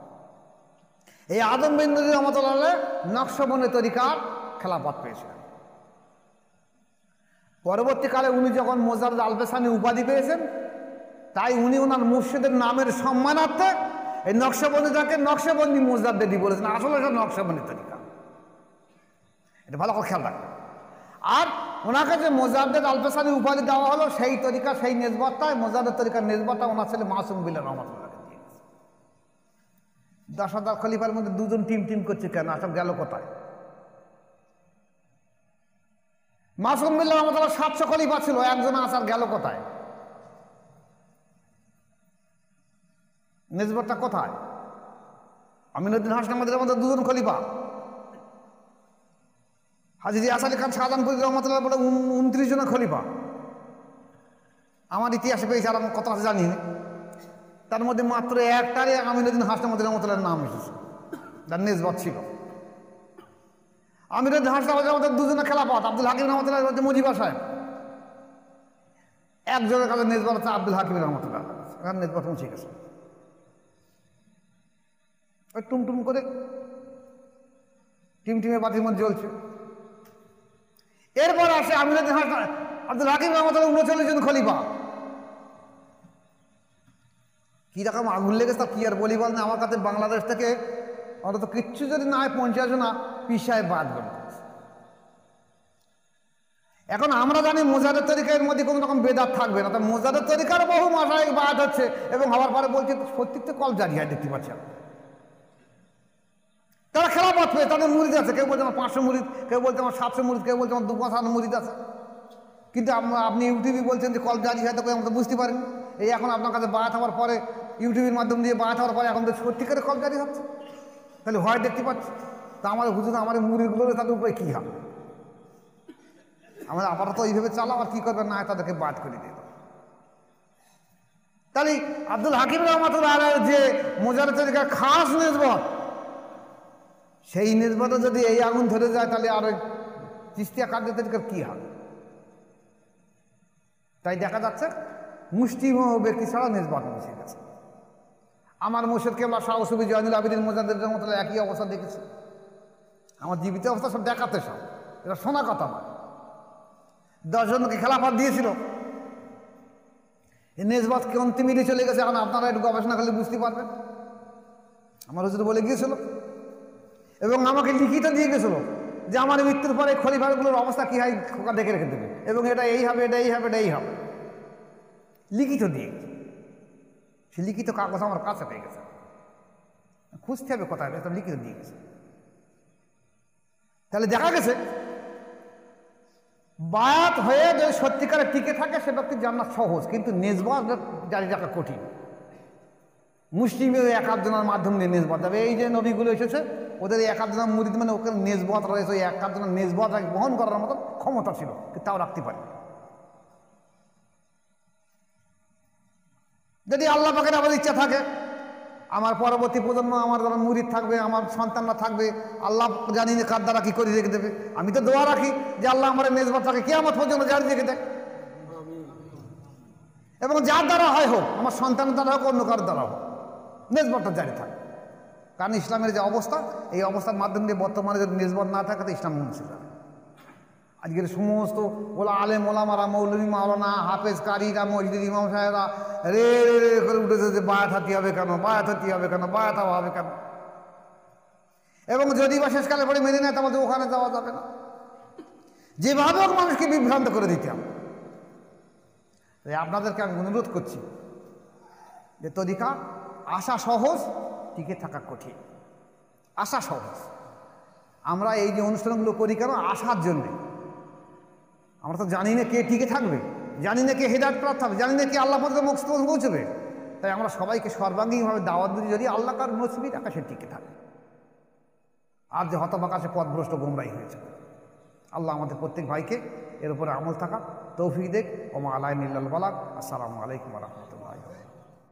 এই আদম বিন নুরী রহমতুল্লাহ আলাইহ নকশবন্দি তরিকার খেলাফত পেয়েছিলেন। পরবর্তীকালে উনি যখন মোজাররদ আল-বেসারী উপাধি পেয়েছেন, তাই উনি ওনার মুর্শিদের নামের সম্মানার্থে এই নকশবন্দিটাকে নকশবন্দি মোজাদ্দেদি বলেছেন। আসলে এটা নকশবন্দি তরিকা, এটা ভালো করে খেয়াল রাখবেন। আর ওনাকে যে মোজাদ্দেদ আল-বেসারী উপাধি দেওয়া হলো, সেই তরিকা, সেই নেসবতটায়, মোজাদ্দেদ তরিকার নেসবতটা ওনার ছেলে মাসুম বিল্লাহ রহমতুল্লাহকে দিয়ে গেছে। 10,000 খলিফার মধ্যে দুজন টিম করছে কেন? আসলে গেল কোথায়? মাসুম বিল্লাহ রহমতুল্লাহ 700 খলিফা ছিল, একজন আসার গেল কোথায়? নেসবতটা কোথায়? আমিনুদ্দিন হাসনাবাদের মধ্যে দুজন খলিফা, হাজী রিয়াস আলী খান শাহজাহানপুরী রহমতুল্লাহ বলে 29 জনের খলিফা। আমার ইতিহাসে পেয়েছে, আর আমি কত আছে জানি না, তার মধ্যে মাত্র একটারই আমিনুদ্দিন হাসনাবাদী রহমতুল্লাহর নাম এসেছে, তার নেসবত ছিল। আমিনুদ্দিন হাসনাবাদের মধ্যে দুজনের খেলাফত, আব্দুল হাকিম রহমতুল্লাহ হচ্ছে মুজিবা সাহেব। একজনের কাছে নেসবত আছে আব্দুল হাকিম রহমতুল্লাহ, এখানে নেসবত মুছে গেছে। ওই টুমটুম করে টিমে বাতির মধ্যে জ্বলছে। এরপর আসে আমিনুদ্দিন আব্দুল হাকিম রহমতুল্লাহ 39 জন খলিফা। কি রকম আগুন লেগেছে তা কি আর বলি বল না। আমার কাছে বাংলাদেশ থেকে অন্তত কিচ্ছু যদি না হয় 50 জন পীর সাহেব বাদ গেল। এখন আমরা জানি মোজাদের তরিকার মধ্যে কোনো রকম বেদাত থাকবে না, তা মোজাদের তরিকার বহু মাসায়েখ বাদ হচ্ছে এবং হওয়ার পরে বলছে সত্যি তো কল জারি হয়, দেখতে পাচ্ছি। তারা খেলাফত পেয়ে, তাদের মুরিদ আছে, কেউ বলছে আমার 500 মুরিদ, কেউ বলছে আমার 700 মুরিদ, কেউ বলছে আমার 250 মুরিদ আছে। কিন্তু আপনি ইউটিউবে বলছেন যে কল জারি হয়, তো আমরা তো বুঝতে পারিনি। এই এখন আপনার কাছে বায়াত হওয়ার পরে, ইউটিউবের মাধ্যম দিয়ে বায়াত হওয়ার পরে এখন তো সত্যিকারে কল জারি হচ্ছে, তাহলে হয় দেখতে পাচ্ছি। তা আমার হুজুর আমার মুরিদগুলো তাদের উপরে কী হবে? আমরা আপাতত এইভাবে চালাও, আর কী করবেন না তাদেরকে বাদ করে দিয়ে দেবো। তাহলে আব্দুল হাকিম রহমতুল্লাহ আলাইহির যে মোজাদের তরিকার খাস নেসবত, সেই নেসবতে যদি এই আগুন ধরে যায়, তাহলে আর ওই চিশতিয়া কাদের তরিকার কী হবে? তাই দেখা যাচ্ছে মুষ্টিমেয় ব্যক্তি ছাড়া নেসবত মুছে গেছে। আমার মুর্শিদ কেবলা শাহ সুফি জয়নুল আবেদিন মোজাদ্দেদ রহমতুল্লাহ একই অবস্থা দেখেছি। আমার জীবিত অবস্থা সব দেখাতে, সব এটা শোনা কথা নয়। 10 জনকে খেলাফত দিয়েছিল, এই নেসবত কোন তিমিরে চলে গেছে, এখন আপনারা একটু গবেষণা করলে বুঝতে পারবেন। আমার হুজুর বলে গিয়েছিল এবং আমাকে লিখিত দিয়ে গেছিল যে আমার মৃত্যুর পরে খলিফাগুলোর অবস্থা কী হয় খোকা দেখে রেখে দেবে, এবং এটা এই হবে, এটা এই হবে, এটা এই হবে, লিখিত দিয়ে গেছে। সে লিখিত কাগজ আমার কাছে পেয়ে গেছে, খুঁজতে হবে কোথায়, এটা লিখিত দিয়ে গেছে। তাহলে দেখা গেছে বায়াত হয়ে যদি সত্যিকারে টিকে থাকে সে ব্যক্তির জান্নাত সহজ, কিন্তু নেসবত জারি রাখা কঠিন। মুসলিমের এক আধজনের মাধ্যম দিয়ে নেসবত যাবে। এই যে নবীগুলো এসেছে, ওদের এক আধজনের মুরিদ মানে ওকে নেসবত রয়েছে, ওই এক আধজনের নেসবত বহন করার মতো ক্ষমতা ছিল, কিন্তু তাও রাখতে পারে। যদি আল্লাহ পাকের আবার ইচ্ছা থাকে, আমার পরবর্তী প্রজন্ম, আমার যারা মুরিদ থাকবে, আমার সন্তানরা থাকবে, আল্লাহ জানি না কার দ্বারা কী করে রেখে দেবে। আমি তো দোয়া রাখি যে আল্লাহ আমার নেসবতটাকে কিয়ামত পর্যন্ত জারি রেখে দেয়, এবং যার দ্বারা হয় হোক, আমার সন্তানের দ্বারা হোক, অন্য কারোর দ্বারা হোক, নিসবতটা জারি থাকে। কারণ ইসলামের যে অবস্থা, এই অবস্থার মাধ্যম দিয়ে বর্তমানে যদি নিসবত না থাকে তো ইসলাম মুছে যাবে। আজকের সমস্ত ওলা আলেম ওলামারা, মৌলভী মাওলানা, হাফেজ কারিরা, মসজিদ ইমাম সাহেবরা রে রে রে করে উঠেছে যে বায়াত হাতি হবে কেন, বায়াত হাতি হবে কেন, বায়াত হবে কেন, এবং যদি বা শেষকালে পরে মেনে নেয় তাহলে ওখানে যাওয়া যাবে না। যেভাবে হোক মানুষকে বিভ্রান্ত করে দিতাম। আপনাদেরকে আমি অনুরোধ করছি যে তরিকা আসা সহজ, টিকে থাকা কঠিন। আসা সহজ, আমরা এই যে অনুষ্ঠানগুলো করি কেন? আসার জন্যে। আমরা তো জানি না কে টিকে থাকবে, জানি না কে হেদায়েত প্রাপ্ত হবে, জানি না কে আল্লাহ পর্যন্ত মোক্ষ পৌঁছবে। তাই আমরা সবাইকে সর্বাঙ্গীনভাবে দাওয়াত দিই যদি আল্লাহ কার নসিবের আকাশে টিকে থাকে। আর যে হতবাকাশে পথভ্রষ্ট গোমরাই হয়েছে, আল্লাহ আমাদের প্রত্যেক ভাইকে এর উপরে আমল থাকা তৌফিক দেখ। ওমা আলাইহিল বালাগ। আসসালামু আলাইকুম ওয়া রাহমাতুল্লাহ।